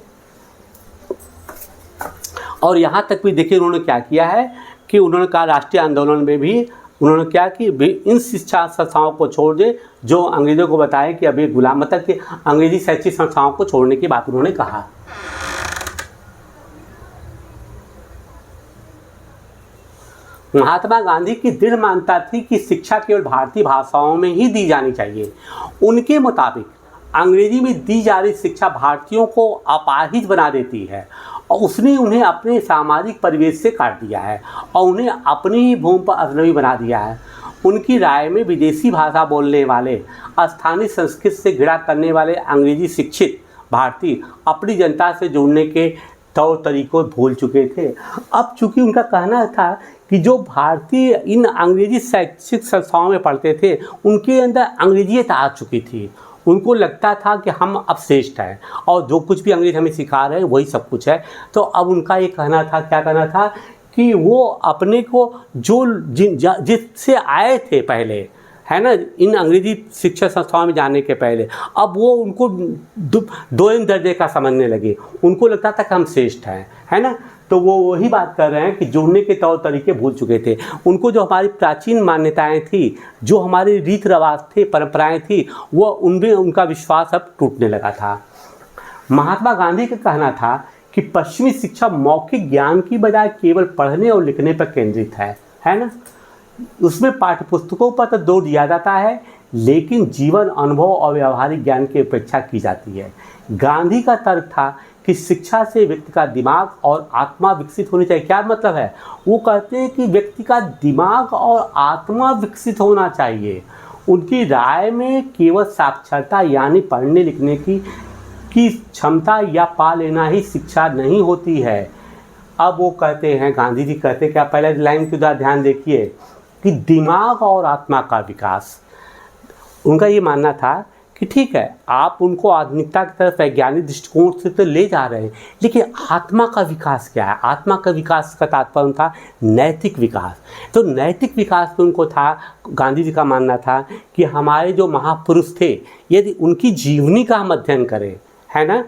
और यहाँ तक भी देखिए उन्होंने क्या किया है कि उन्होंने कहा राष्ट्रीय आंदोलन में भी उन्होंने क्या कि इन शिक्षा संस्थाओं को छोड़ दे जो अंग्रेज़ों को बताएं कि अभी गुलाम, मतलब कि अंग्रेजी शैक्षिक संस्थाओं को छोड़ने की बात उन्होंने कहा। महात्मा गांधी की दृढ़ मान्यता थी कि शिक्षा केवल भारतीय भाषाओं में ही दी जानी चाहिए। उनके मुताबिक अंग्रेजी में दी जा रही शिक्षा भारतीयों को अपाहिज बना देती है और उसने उन्हें अपने सामाजिक परिवेश से काट दिया है और उन्हें अपनी ही भूमि पर अजनबी बना दिया है। उनकी राय में विदेशी भाषा बोलने वाले, स्थानीय संस्कृति से घृणा करने वाले अंग्रेजी शिक्षित भारतीय अपनी जनता से जुड़ने के तौर तरीकों भूल चुके थे। अब चूंकि उनका कहना था कि जो भारतीय इन अंग्रेजी शैक्षिक संस्थाओं में पढ़ते थे उनके अंदर अंग्रेजियत आ चुकी थी, उनको लगता था कि हम अब श्रेष्ठ हैं और जो कुछ भी अंग्रेज हमें सिखा रहे हैं वही सब कुछ है। तो अब उनका ये कहना था, क्या कहना था कि वो अपने को जो जिससे आए थे पहले, है ना, इन अंग्रेजी शिक्षा संस्थाओं में जाने के पहले, अब वो उनको दोयम दर्जे का समझने लगे। उनको लगता था कि हम श्रेष्ठ हैं, है ना। तो वो वही बात कर रहे हैं कि जुड़ने के तौर तरीके भूल चुके थे। उनको जो हमारी प्राचीन मान्यताएं थी, जो हमारे रीत रिवाज थे, परंपराएं थी, वो उनमें उनका विश्वास अब टूटने लगा था। महात्मा गांधी का कहना था कि पश्चिमी शिक्षा मौखिक ज्ञान की बजाय केवल पढ़ने और लिखने पर केंद्रित है ना। उसमें पाठ्यपुस्तकों पर तो जोर दिया जाता है लेकिन जीवन अनुभव और व्यावहारिक ज्ञान की अपेक्षा की जाती है। गांधी का तर्क था कि शिक्षा से व्यक्ति का दिमाग और आत्मा विकसित होनी चाहिए। क्या मतलब है? वो कहते हैं कि व्यक्ति का दिमाग और आत्मा विकसित होना चाहिए। उनकी राय में केवल साक्षरता यानी पढ़ने लिखने की क्षमता या पा लेना ही शिक्षा नहीं होती है। अब वो कहते हैं, गांधी जी कहते हैं, क्या पहले लाइन की तरह ध्यान देखिए कि दिमाग और आत्मा का विकास। उनका ये मानना था कि ठीक है, आप उनको आधुनिकता की तरफ वैज्ञानिक दृष्टिकोण से तो ले जा रहे हैं, लेकिन आत्मा का विकास क्या है? आत्मा का विकास का तात्पर्य था नैतिक विकास। तो नैतिक विकास में उनको था, गांधी जी का मानना था कि हमारे जो महापुरुष थे, यदि उनकी जीवनी का हम अध्ययन करें, है ना,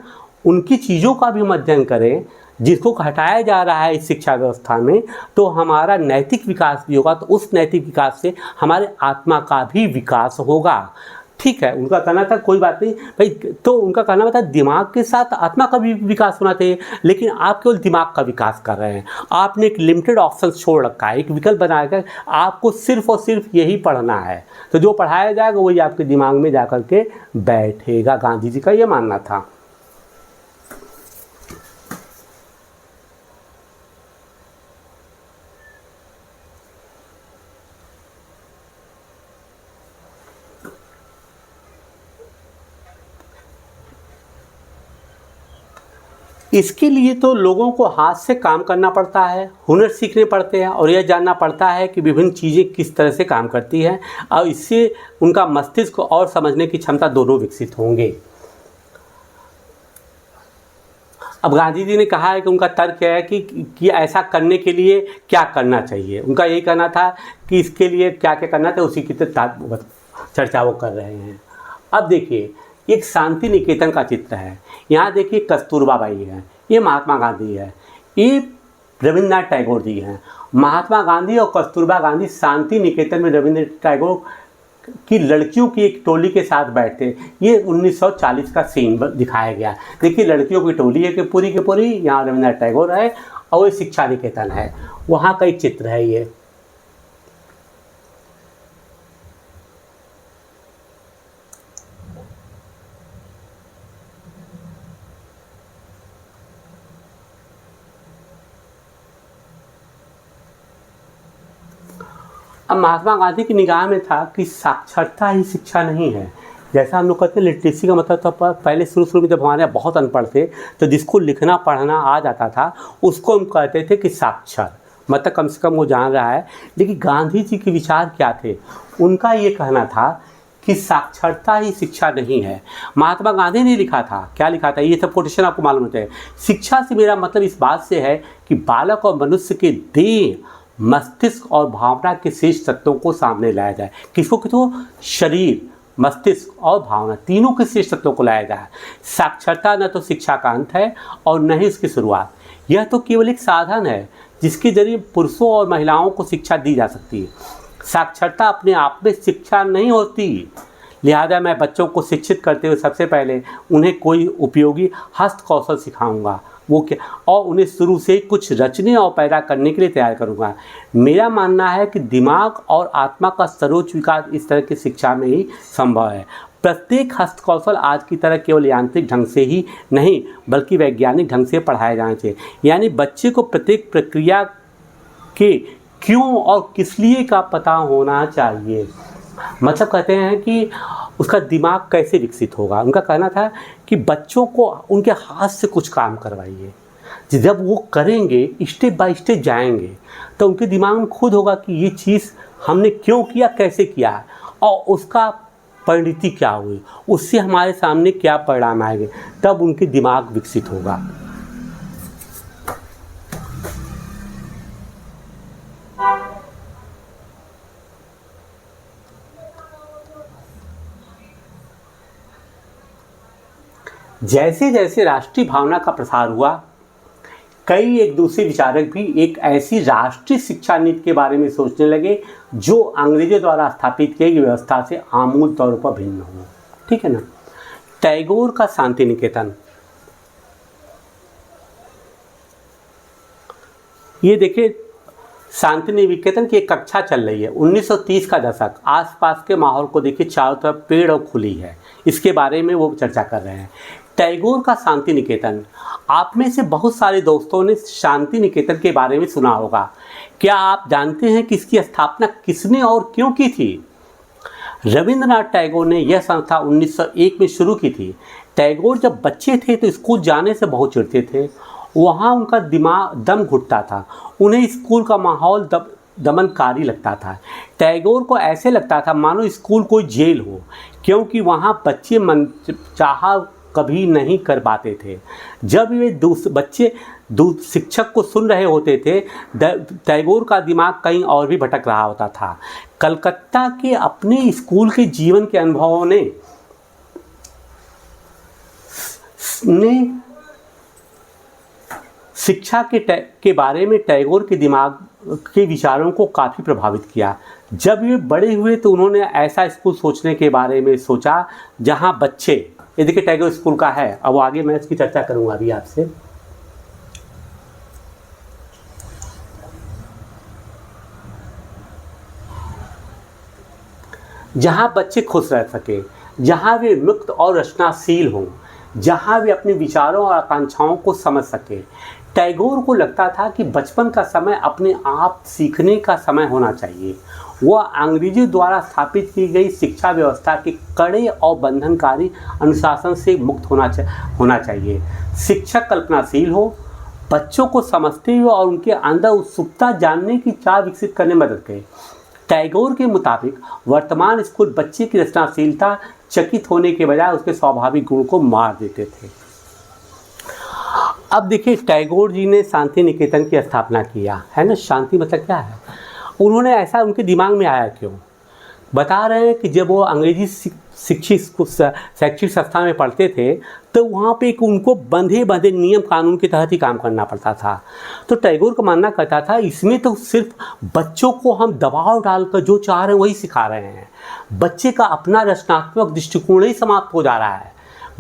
उनकी चीज़ों का भी हम अध्ययन करें जिसको हटाया जा रहा है इस शिक्षा व्यवस्था में, तो हमारा नैतिक विकास भी होगा। तो उस नैतिक विकास से हमारे आत्मा का भी विकास होगा। ठीक है, उनका कहना था कोई बात नहीं भाई। तो उनका कहना था दिमाग के साथ आत्मा का भी विकास होना चाहिए, लेकिन आप केवल दिमाग का विकास कर रहे हैं। आपने एक लिमिटेड ऑप्शन छोड़ रखा है, एक विकल्प बनाया है, आपको सिर्फ और सिर्फ यही पढ़ना है। तो जो पढ़ाया जाएगा वही आपके दिमाग में जा कर के बैठेगा। गांधी जी का ये मानना था। इसके लिए तो लोगों को हाथ से काम करना पड़ता है, हुनर सीखने पड़ते हैं और यह जानना पड़ता है कि विभिन्न चीज़ें किस तरह से काम करती हैं, और इससे उनका मस्तिष्क और समझने की क्षमता दोनों विकसित होंगे। अब गांधी जी ने कहा है कि उनका तर्क है कि ऐसा करने के लिए क्या करना चाहिए। उनका यही कहना था कि इसके लिए क्या क्या करना था, उसी की चर्चा वो कर रहे हैं। अब देखिए, एक शांति निकेतन का चित्र है। यहाँ देखिए कस्तूरबा बाई है, ये महात्मा गांधी है, ये रविन्द्रनाथ टैगोर जी हैं। महात्मा गांधी और कस्तूरबा गांधी शांति निकेतन में रविन्द्रनाथ टैगोर की लड़कियों की एक टोली के साथ बैठते। ये 1940 का सीन दिखाया गया। देखिए लड़कियों की टोली है कि पूरी की पूरी, यहाँ रविन्द्रनाथ टैगोर है और ये शिक्षा निकेतन है, वहाँ का एक चित्र है ये। अब महात्मा गांधी की निगाह में था कि साक्षरता ही शिक्षा नहीं है। जैसा हम लोग कहते हैं लिटरेसी का मतलब, तो पहले शुरू में जब हमारे यहाँ बहुत अनपढ़ थे तो जिसको लिखना पढ़ना आ जाता था उसको हम कहते थे कि साक्षर, मतलब कम से कम वो जान रहा है। लेकिन गांधी जी के विचार क्या थे? उनका ये कहना था कि साक्षरता ही शिक्षा नहीं है। महात्मा गांधी ने लिखा था, क्या लिखा था, ये सब कोटेशन आपको मालूम होता है। शिक्षा से मेरा मतलब इस बात से है कि बालक और मनुष्य के देह, मस्तिष्क और भावना के शेष तत्वों को सामने लाया जाए। किसको? शरीर, मस्तिष्क और भावना, तीनों के शेष तत्वों को लाया जाए। साक्षरता न तो शिक्षा का अंत है और न ही उसकी शुरुआत। यह तो केवल एक साधन है जिसके जरिए पुरुषों और महिलाओं को शिक्षा दी जा सकती है। साक्षरता अपने आप में शिक्षा नहीं होती। लिहाजा मैं बच्चों को शिक्षित करते हुए सबसे पहले उन्हें कोई उपयोगी हस्त कौशल सिखाऊंगा, वो क्या, और उन्हें शुरू से कुछ रचने और पैदा करने के लिए तैयार करूंगा। मेरा मानना है कि दिमाग और आत्मा का सर्वोच्च विकास इस तरह की शिक्षा में ही संभव है। प्रत्येक हस्त कौशल आज की तरह केवल यांत्रिक ढंग से ही नहीं बल्कि वैज्ञानिक ढंग से पढ़ाया जाना चाहिए। यानी बच्चे को प्रत्येक प्रक्रिया के क्यों और किस लिए का पता होना चाहिए। मतलब कहते हैं कि उसका दिमाग कैसे विकसित होगा। उनका कहना था कि बच्चों को उनके हाथ से कुछ काम करवाइए, जब वो करेंगे, स्टेप बाय स्टेप जाएंगे, तो उनके दिमाग में खुद होगा कि ये चीज़ हमने क्यों किया, कैसे किया और उसका परिणति क्या हुई, उससे हमारे सामने क्या परिणाम आएंगे, तब उनके दिमाग विकसित होगा। जैसे जैसे राष्ट्रीय भावना का प्रसार हुआ, कई एक दूसरे विचारक भी एक ऐसी राष्ट्रीय शिक्षा नीति के बारे में सोचने लगे जो अंग्रेजों द्वारा स्थापित की गई व्यवस्था से आमूल तौर पर भिन्न हो। ठीक है ना। टैगोर का शांति निकेतन, ये देखिए शांति निकेतन की एक कक्षा चल रही है। 1930 का दशक, आसपास के माहौल को देखिए, चारों तरफ पेड़ और खुली है, इसके बारे में वो चर्चा कर रहे हैं। टैगोर का शांति निकेतन, आप में से बहुत सारे दोस्तों ने शांति निकेतन के बारे में सुना होगा। क्या आप जानते हैं कि इसकी स्थापना किसने और क्यों की थी? रविन्द्रनाथ टैगोर ने यह संस्था 1901 में शुरू की थी। टैगोर जब बच्चे थे तो स्कूल जाने से बहुत चिढ़ते थे। वहाँ उनका दम घुटता था, उन्हें स्कूल का माहौल दमनकारी लगता था। टैगोर को ऐसे लगता था मानो स्कूल कोई जेल हो, क्योंकि वहाँ बच्चे मनचाहा कभी नहीं कर पाते थे। जब वे बच्चे शिक्षक को सुन रहे होते थे, टैगोर का दिमाग कहीं और भी भटक रहा होता था। कलकत्ता के अपने स्कूल के जीवन के अनुभवों ने शिक्षा के बारे में टैगोर के दिमाग के विचारों को काफ़ी प्रभावित किया। जब वे बड़े हुए तो उन्होंने ऐसा स्कूल सोचने के बारे में सोचा जहां बच्चे, ये देखिए टैगोर स्कूल का है। अब आगे मैं इसकी चर्चा करूंगा अभी आपसे। जहां बच्चे खुश रह सके, जहां वे मुक्त और रचनाशील हों, जहां वे अपने विचारों और आकांक्षाओं को समझ सके। टैगोर को लगता था कि बचपन का समय अपने आप सीखने का समय होना चाहिए। वह अंग्रेजों द्वारा स्थापित की गई शिक्षा व्यवस्था के कड़े और बंधनकारी अनुशासन से मुक्त होना चाहिए। शिक्षक कल्पनाशील हो, बच्चों को समझते हुए और उनके अंदर उत्सुकता जानने की चाह विकसित करने में मदद करे। टैगोर के मुताबिक वर्तमान स्कूल बच्चे की रचनाशीलता चकित होने के बजाय उसके स्वाभाविक गुण को मार देते थे। अब देखिए, टैगोर जी ने शांति निकेतन की स्थापना किया है ना। शांति मतलब क्या है, उन्होंने ऐसा उनके दिमाग में आया क्यों, बता रहे हैं कि जब वो अंग्रेजी शैक्षिक संस्था में पढ़ते थे तो वहाँ पे एक उनको बंधे बंधे नियम कानून के तहत ही काम करना पड़ता था। तो टैगोर का मानना कहता था इसमें तो सिर्फ बच्चों को हम दबाव डालकर जो चाह रहे हैं वही सिखा रहे हैं, बच्चे का अपना रचनात्मक दृष्टिकोण ही समाप्त हो जा रहा है,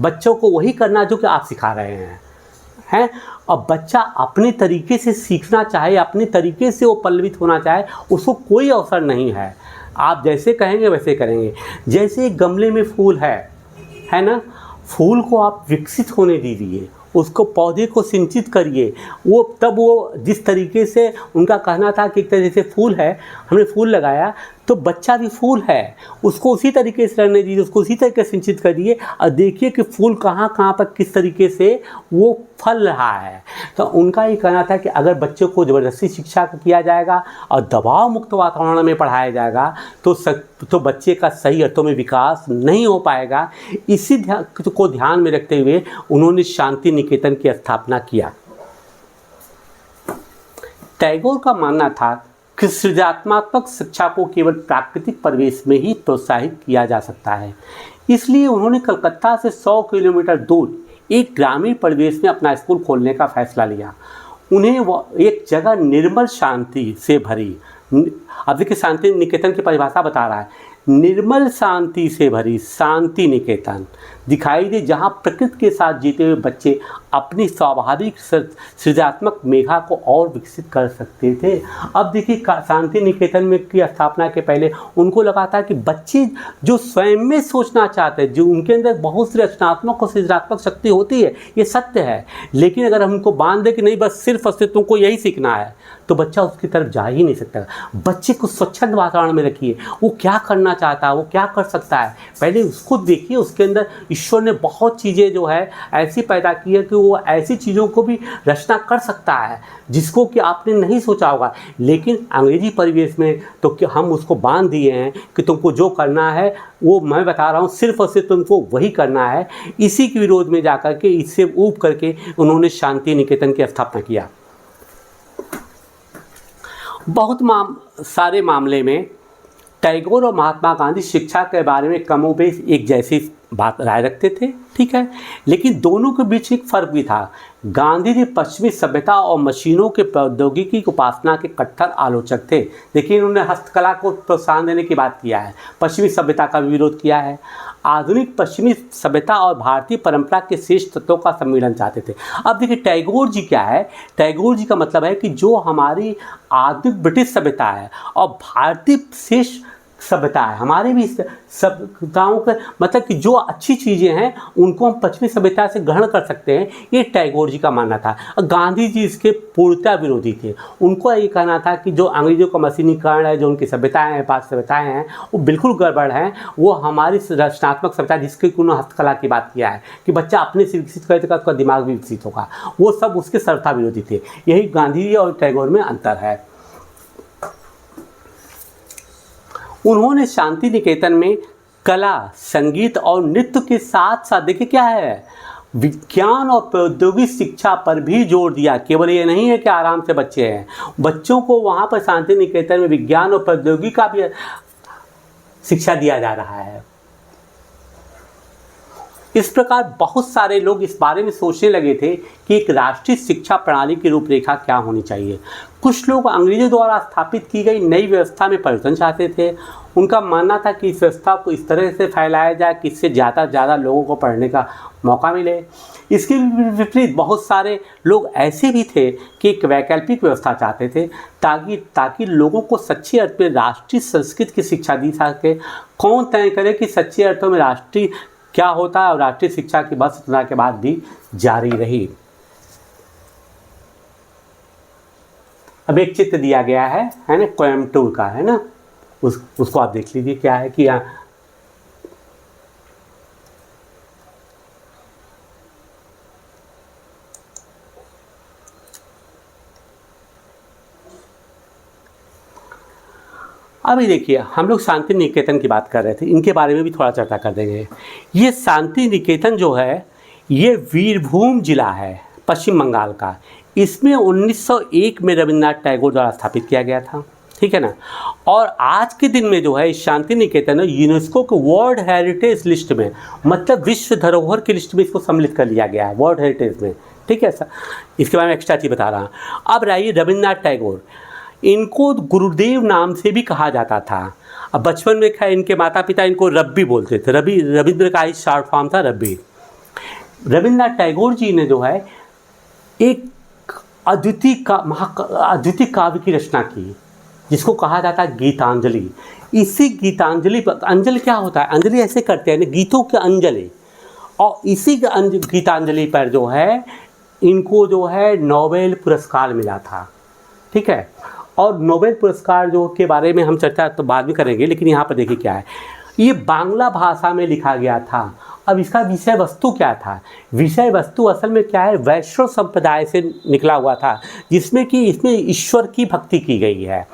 बच्चों को वही करना जो कि आप सिखा रहे हैं। और बच्चा अपने तरीके से सीखना चाहे, अपने तरीके से वो पल्लवित होना चाहे, उसको कोई अवसर नहीं है। आप जैसे कहेंगे वैसे करेंगे। जैसे एक गमले में फूल है ना, फूल को आप विकसित होने दीजिए, उसको पौधे को सिंचित करिए, वो तब वो जिस तरीके से उनका कहना था कि एक तरह से फूल है, हमने फूल लगाया तो बच्चा भी फूल है, उसको उसी तरीके से रहने दीजिए, उसको उसी तरीके से सिंचित करिए और देखिए कि फूल कहाँ कहाँ पर किस तरीके से वो फल रहा है। तो उनका ये कहना था कि अगर बच्चों को ज़बरदस्ती शिक्षा किया जाएगा और दबाव मुक्त वातावरण में पढ़ाया जाएगा तो बच्चे का सही अर्थों में विकास नहीं हो पाएगा। इसी को ध्यान में रखते हुए उन्होंने शांति निकेतन की स्थापना किया। टैगोर का मानना था कि सृजनात्मक शिक्षा को केवल प्राकृतिक परिवेश में ही प्रोत्साहित किया जा सकता है। इसलिए उन्होंने कलकत्ता से 100 किलोमीटर दूर एक ग्रामीण परिवेश में अपना स्कूल खोलने का फैसला लिया। उन्हें वो एक जगह निर्मल शांति से भरी, अब देखिए शांति निकेतन की परिभाषा बता रहा है, निर्मल शांति से भरी शांति निकेतन दिखाई दे, जहाँ प्रकृति के साथ जीते हुए बच्चे अपनी स्वाभाविक सृजनात्मक मेघा को और विकसित कर सकते थे। अब देखिए, शांति निकेतन में की स्थापना के पहले उनको लगा था कि बच्चे जो स्वयं में सोचना चाहते हैं, जो उनके अंदर बहुत सी रचनात्मक और सृजनात्मक शक्ति होती है, ये सत्य है, लेकिन अगर हम उनको बांध दें कि नहीं बस सिर्फ अस्तित्व को यही सीखना है, तो बच्चा उसकी तरफ जा ही नहीं सकता। बच्चे को स्वच्छंद वातावरण में रखिए, वो क्या करना चाहता है, वो क्या कर सकता है, पहले उसको देखिए। उसके अंदर ईश्वर ने बहुत चीज़ें जो है ऐसी पैदा की है कि वो ऐसी चीज़ों को भी रचना कर सकता है जिसको कि आपने नहीं सोचा होगा। लेकिन अंग्रेजी परिवेश में तो कि हम उसको बांध दिए हैं कि तुमको जो करना है वो मैं बता रहा हूँ, सिर्फ और सिर्फ तुमको वही करना है। इसी के विरोध में जाकर के, इससे ऊब करके उन्होंने शांति निकेतन की स्थापना किया। बहुत सारे मामले में टैगोर और महात्मा गांधी शिक्षा के बारे में कमोबेश एक जैसी बात राय रखते थे, ठीक है, लेकिन दोनों के बीच एक फ़र्क भी था। गांधी जी पश्चिमी सभ्यता और मशीनों के प्रौद्योगिकी की उपासना के कट्टर आलोचक थे। देखिए, इन्होंने हस्तकला को प्रोत्साहन देने की बात किया है, पश्चिमी सभ्यता का भी विरोध किया है। आधुनिक पश्चिमी सभ्यता और भारतीय परंपरा के श्रेष्ठ तत्वों का सम्मिलन चाहते थे। अब देखिए, टैगोर जी क्या है, टैगोर जी का मतलब है कि जो हमारी आधुनिक ब्रिटिश सभ्यता है और भारतीय श्रेष्ठ सभ्यता है, हमारे भी सभ्यताओं का मतलब कि जो अच्छी चीज़ें हैं उनको हम पश्चिमी सभ्यता से ग्रहण कर सकते हैं, ये टैगोर जी का मानना था। गांधी जी इसके पूर्णतः विरोधी थे। उनको ये कहना था कि जो अंग्रेजों का मशीनीकरण है, जो उनकी सभ्यताएं हैं, पाक सभ्यताएं हैं, वो बिल्कुल गड़बड़ हैं। वो हमारी रचनात्मक सभ्यता, जिसकी उन्होंने हस्तकला की बात किया है कि बच्चा अपने से विकसित करेगा, उसका दिमाग भी विकसित होगा, वो सब उसके सर्वथा विरोधी थे। यही गांधी जी और टैगोर में अंतर है। उन्होंने शांति निकेतन में कला, संगीत और नृत्य के साथ साथ देखिए क्या है, विज्ञान और प्रौद्योगिक शिक्षा पर भी जोर दिया। केवल ये नहीं है कि आराम से बच्चे हैं, बच्चों को वहाँ पर शांति निकेतन में विज्ञान और प्रौद्योगिकी का भी शिक्षा दिया जा रहा है। इस प्रकार बहुत सारे लोग इस बारे में सोचने लगे थे कि एक राष्ट्रीय शिक्षा प्रणाली की रूपरेखा क्या होनी चाहिए। कुछ लोग अंग्रेजों द्वारा स्थापित की गई नई व्यवस्था में परिवर्तन चाहते थे। उनका मानना था कि इस व्यवस्था को इस तरह से फैलाया जाए कि इससे ज़्यादा से ज़्यादा लोगों को पढ़ने का मौका मिले। इसके विपरीत बहुत सारे लोग ऐसे भी थे कि एक वैकल्पिक व्यवस्था चाहते थे ताकि लोगों को सच्चे अर्थ में राष्ट्रीय संस्कृति की शिक्षा दी सके। कौन तय करे कि सच्चे अर्थों में राष्ट्रीय क्या होता है और राष्ट्रीय शिक्षा की बात स्वतंत्रता के बाद भी जारी रही। अब एक चित्र दिया गया है ना, कोयम्बटूर का है ना, उसको आप देख लीजिए क्या है कि अभी देखिए, हम लोग शांति निकेतन की बात कर रहे थे, इनके बारे में भी थोड़ा चर्चा कर देंगे। ये शांति निकेतन जो है ये वीरभूम जिला है, पश्चिम बंगाल का। इसमें 1901 में रविन्द्रनाथ टैगोर द्वारा स्थापित किया गया था, ठीक है ना। और आज के दिन में जो है शांति निकेतन यूनेस्को के वर्ल्ड हेरिटेज लिस्ट में, मतलब विश्व धरोहर की लिस्ट में इसको सम्मिलित कर लिया गया है, वर्ल्ड हेरिटेज में, ठीक है सर। इसके बारे में एक्स्ट्रा चीज़ बता रहा हूँ। अब रहिए रविन्द्रनाथ टैगोर, इनको गुरुदेव नाम से भी कहा जाता था। अब बचपन में खैर इनके माता पिता इनको रब्बी बोलते थे, रविंद्र का ही शॉर्ट फॉर्म था रब्बी। रविन्द्रनाथ टैगोर जी ने जो है एक अद्वितीय काव्य की रचना की, जिसको कहा जाता है गीतांजलि। इसी गीतांजलि पर, अंजलि क्या होता है, अंजलि ऐसे करते हैं गीतों के अंजलि, और इसी गीतांजलि पर जो है इनको जो है नोबेल पुरस्कार मिला था, ठीक है। और नोबेल पुरस्कार जो के बारे में हम चर्चा तो बाद में करेंगे, लेकिन यहाँ पर देखिए क्या है, ये बांग्ला भाषा में लिखा गया था। अब इसका विषय वस्तु क्या था, विषय वस्तु असल में क्या है, वैष्णव संप्रदाय से निकला हुआ था, जिसमें कि इसमें ईश्वर की भक्ति की गई है।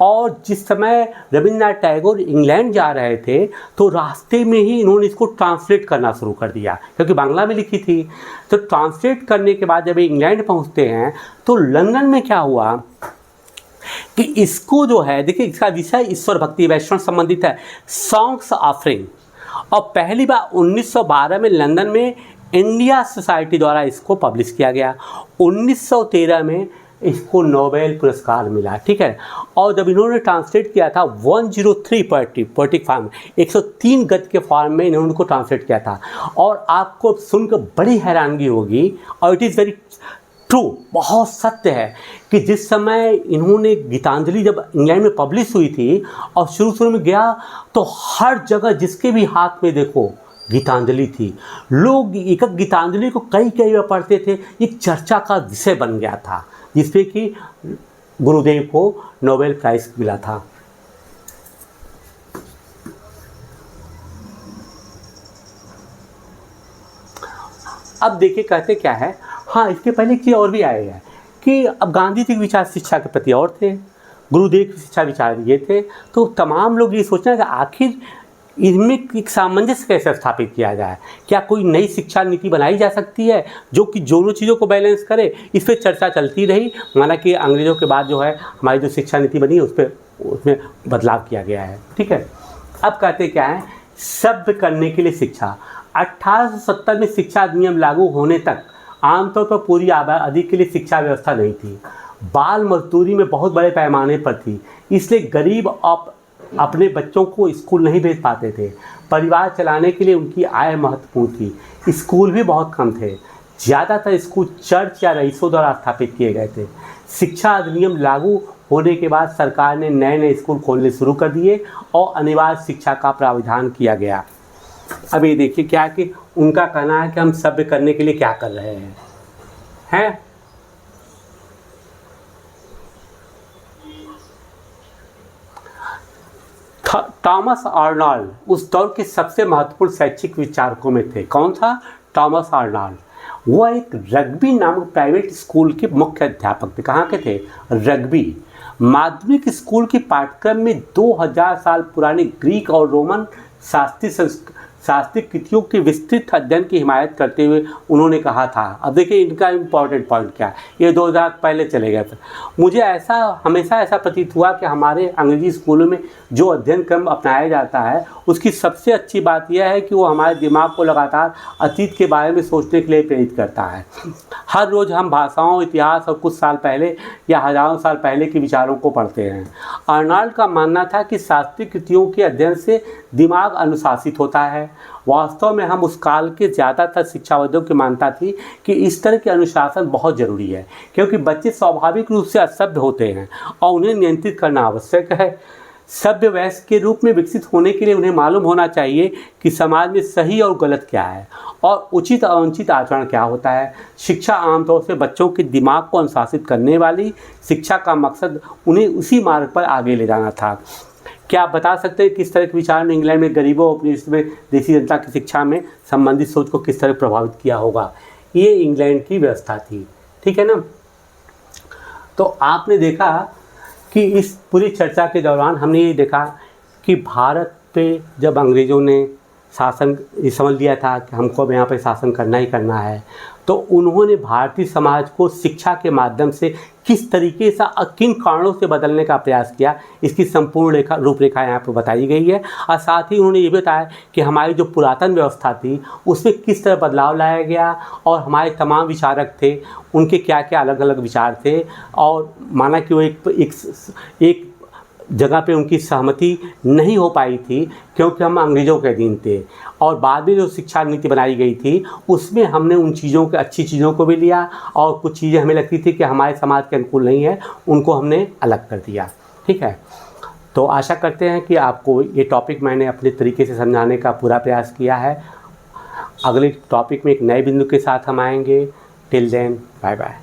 और जिस समय रविन्द्रनाथ टैगोर इंग्लैंड जा रहे थे तो रास्ते में ही इन्होंने इसको ट्रांसलेट करना शुरू कर दिया, क्योंकि बांग्ला में लिखी थी। तो ट्रांसलेट करने के बाद जब इंग्लैंड पहुँचते हैं तो लंदन में क्या हुआ कि इसको जो है, देखिए इसका विषय ईश्वर भक्ति वैष्णव संबंधित है, सॉन्ग्स ऑफरिंग। और पहली बार 1912 में लंदन में इंडिया सोसाइटी द्वारा इसको पब्लिश किया गया। 1913 में इसको नोबेल पुरस्कार मिला, ठीक है। और जब इन्होंने ट्रांसलेट किया था 103 पोएटिक फॉर्म, 103 गद्य के फॉर्म में इन्होंने उनको ट्रांसलेट किया था। और आपको सुनकर बड़ी हैरानगी होगी, और इट इज़ वेरी ट्रू, बहुत सत्य है कि जिस समय इन्होंने गीतांजलि जब इंग्लैंड में पब्लिश हुई थी और शुरू में गया तो हर जगह जिसके भी हाथ में देखो गीतांजलि थी, लोग एक गीतांजलि को कई बार पढ़ते थे, एक चर्चा का विषय बन गया था, जिसपे कि गुरुदेव को नोबेल प्राइज़ मिला था। अब देखिए कहते क्या है, हाँ इसके पहले एक चीज़ और भी आएगा कि अब गांधी जी के विचार शिक्षा के प्रति और थे, गुरुदेव की शिक्षा विचार ये थे। तो तमाम लोग ये सोचना कि आखिर इनमें एक सामंजस्य कैसे स्थापित किया जाए, क्या कोई नई शिक्षा नीति बनाई जा सकती है जो कि दोनों चीज़ों को बैलेंस करे। इस पर चर्चा चलती रही, माना कि अंग्रेज़ों के बाद जो है हमारी जो शिक्षा नीति बनी उसमें बदलाव किया गया है, ठीक है। अब कहते क्या है, सभ्य करने के लिए शिक्षा। 1870 में शिक्षा अधिनियम लागू होने तक आमतौर पर पूरी आबादी के लिए शिक्षा व्यवस्था नहीं थी। बाल मजदूरी में बहुत बड़े पैमाने पर थी, इसलिए गरीब अपने बच्चों को स्कूल नहीं भेज पाते थे। परिवार चलाने के लिए उनकी आय महत्वपूर्ण थी। स्कूल भी बहुत कम थे, ज़्यादातर स्कूल चर्च या रईसों द्वारा स्थापित किए गए थे। शिक्षा अधिनियम लागू होने के बाद सरकार ने नए स्कूल खोलने शुरू कर दिए और अनिवार्य शिक्षा का प्रावधान किया गया। अब ये देखिए क्या कि उनका कहना है कि हम सभ्य करने के लिए क्या कर रहे हैं। थॉमस आर्नल्ड उस दौर के सबसे महत्वपूर्ण शैक्षिक विचारकों में थे। कौन था? Thomas Arnold. वह एक रग्बी नामक प्राइवेट स्कूल के मुख्य अध्यापक थे। कहाँ के थे? रग्बी माध्यमिक स्कूल के पाठ्यक्रम में 2000 साल पुराने ग्रीक और रोमन शास्त्रीय कृतियों के विस्तृत अध्ययन की हिमायत करते हुए उन्होंने कहा था। अब देखिए इनका इम्पॉर्टेंट पॉइंट क्या है, ये 2000 पहले चले गए थे। मुझे हमेशा ऐसा प्रतीत हुआ कि हमारे अंग्रेजी स्कूलों में जो अध्ययन क्रम अपनाया जाता है उसकी सबसे अच्छी बात यह है कि वो हमारे दिमाग को लगातार अतीत के बारे में सोचने के लिए प्रेरित करता है। हर रोज़ हम भाषाओं, इतिहास और कुछ साल पहले या हज़ारों साल पहले के विचारों को पढ़ते हैं। आर्नल्ड का मानना था कि शास्त्रीय कृतियों के अध्ययन से दिमाग अनुशासित होता है। वास्तव में हम उस काल के ज़्यादातर शिक्षाविदों की मानता थी कि इस तरह के अनुशासन बहुत ज़रूरी है, क्योंकि बच्चे स्वाभाविक रूप से असभ्य होते हैं और उन्हें नियंत्रित करना आवश्यक है। सभ्य वयस्क के रूप में विकसित होने के लिए उन्हें मालूम होना चाहिए कि समाज में सही और गलत क्या है और उचित और अनुचित आचरण क्या होता है। शिक्षा आमतौर से बच्चों के दिमाग को अनुशासित करने वाली शिक्षा का मकसद उन्हें उसी मार्ग पर आगे ले जाना था। क्या आप बता सकते हैं किस तरह के विचार ने इंग्लैंड में गरीबों और में देसी जनता की शिक्षा में संबंधित सोच को किस तरह प्रभावित किया होगा? ये इंग्लैंड की व्यवस्था थी, ठीक है ना। तो आपने देखा कि इस पूरी चर्चा के दौरान हमने ये देखा कि भारत पे जब अंग्रेज़ों ने शासन ये समझ लिया था कि हमको अब यहाँ पे शासन करना ही करना है, तो उन्होंने भारतीय समाज को शिक्षा के माध्यम से किस तरीके से किन कारणों से बदलने का प्रयास किया, इसकी संपूर्ण रूपरेखा यहाँ पर बताई गई है। और साथ ही उन्होंने ये बताया कि हमारी जो पुरातन व्यवस्था थी उसमें किस तरह बदलाव लाया गया और हमारे तमाम विचारक थे उनके क्या क्या अलग अलग विचार थे, और माना कि वो एक जगह पे उनकी सहमति नहीं हो पाई थी क्योंकि हम अंग्रेज़ों के अधीन थे, और बाद में जो शिक्षा नीति बनाई गई थी उसमें हमने उन चीज़ों के अच्छी चीज़ों को भी लिया और कुछ चीज़ें हमें लगती थी कि हमारे समाज के अनुकूल नहीं है, उनको हमने अलग कर दिया। ठीक है, तो आशा करते हैं कि आपको ये टॉपिक मैंने अपने तरीके से समझाने का पूरा प्रयास किया है। अगले टॉपिक में एक नए बिंदु के साथ हम आएंगे। Till then, bye bye.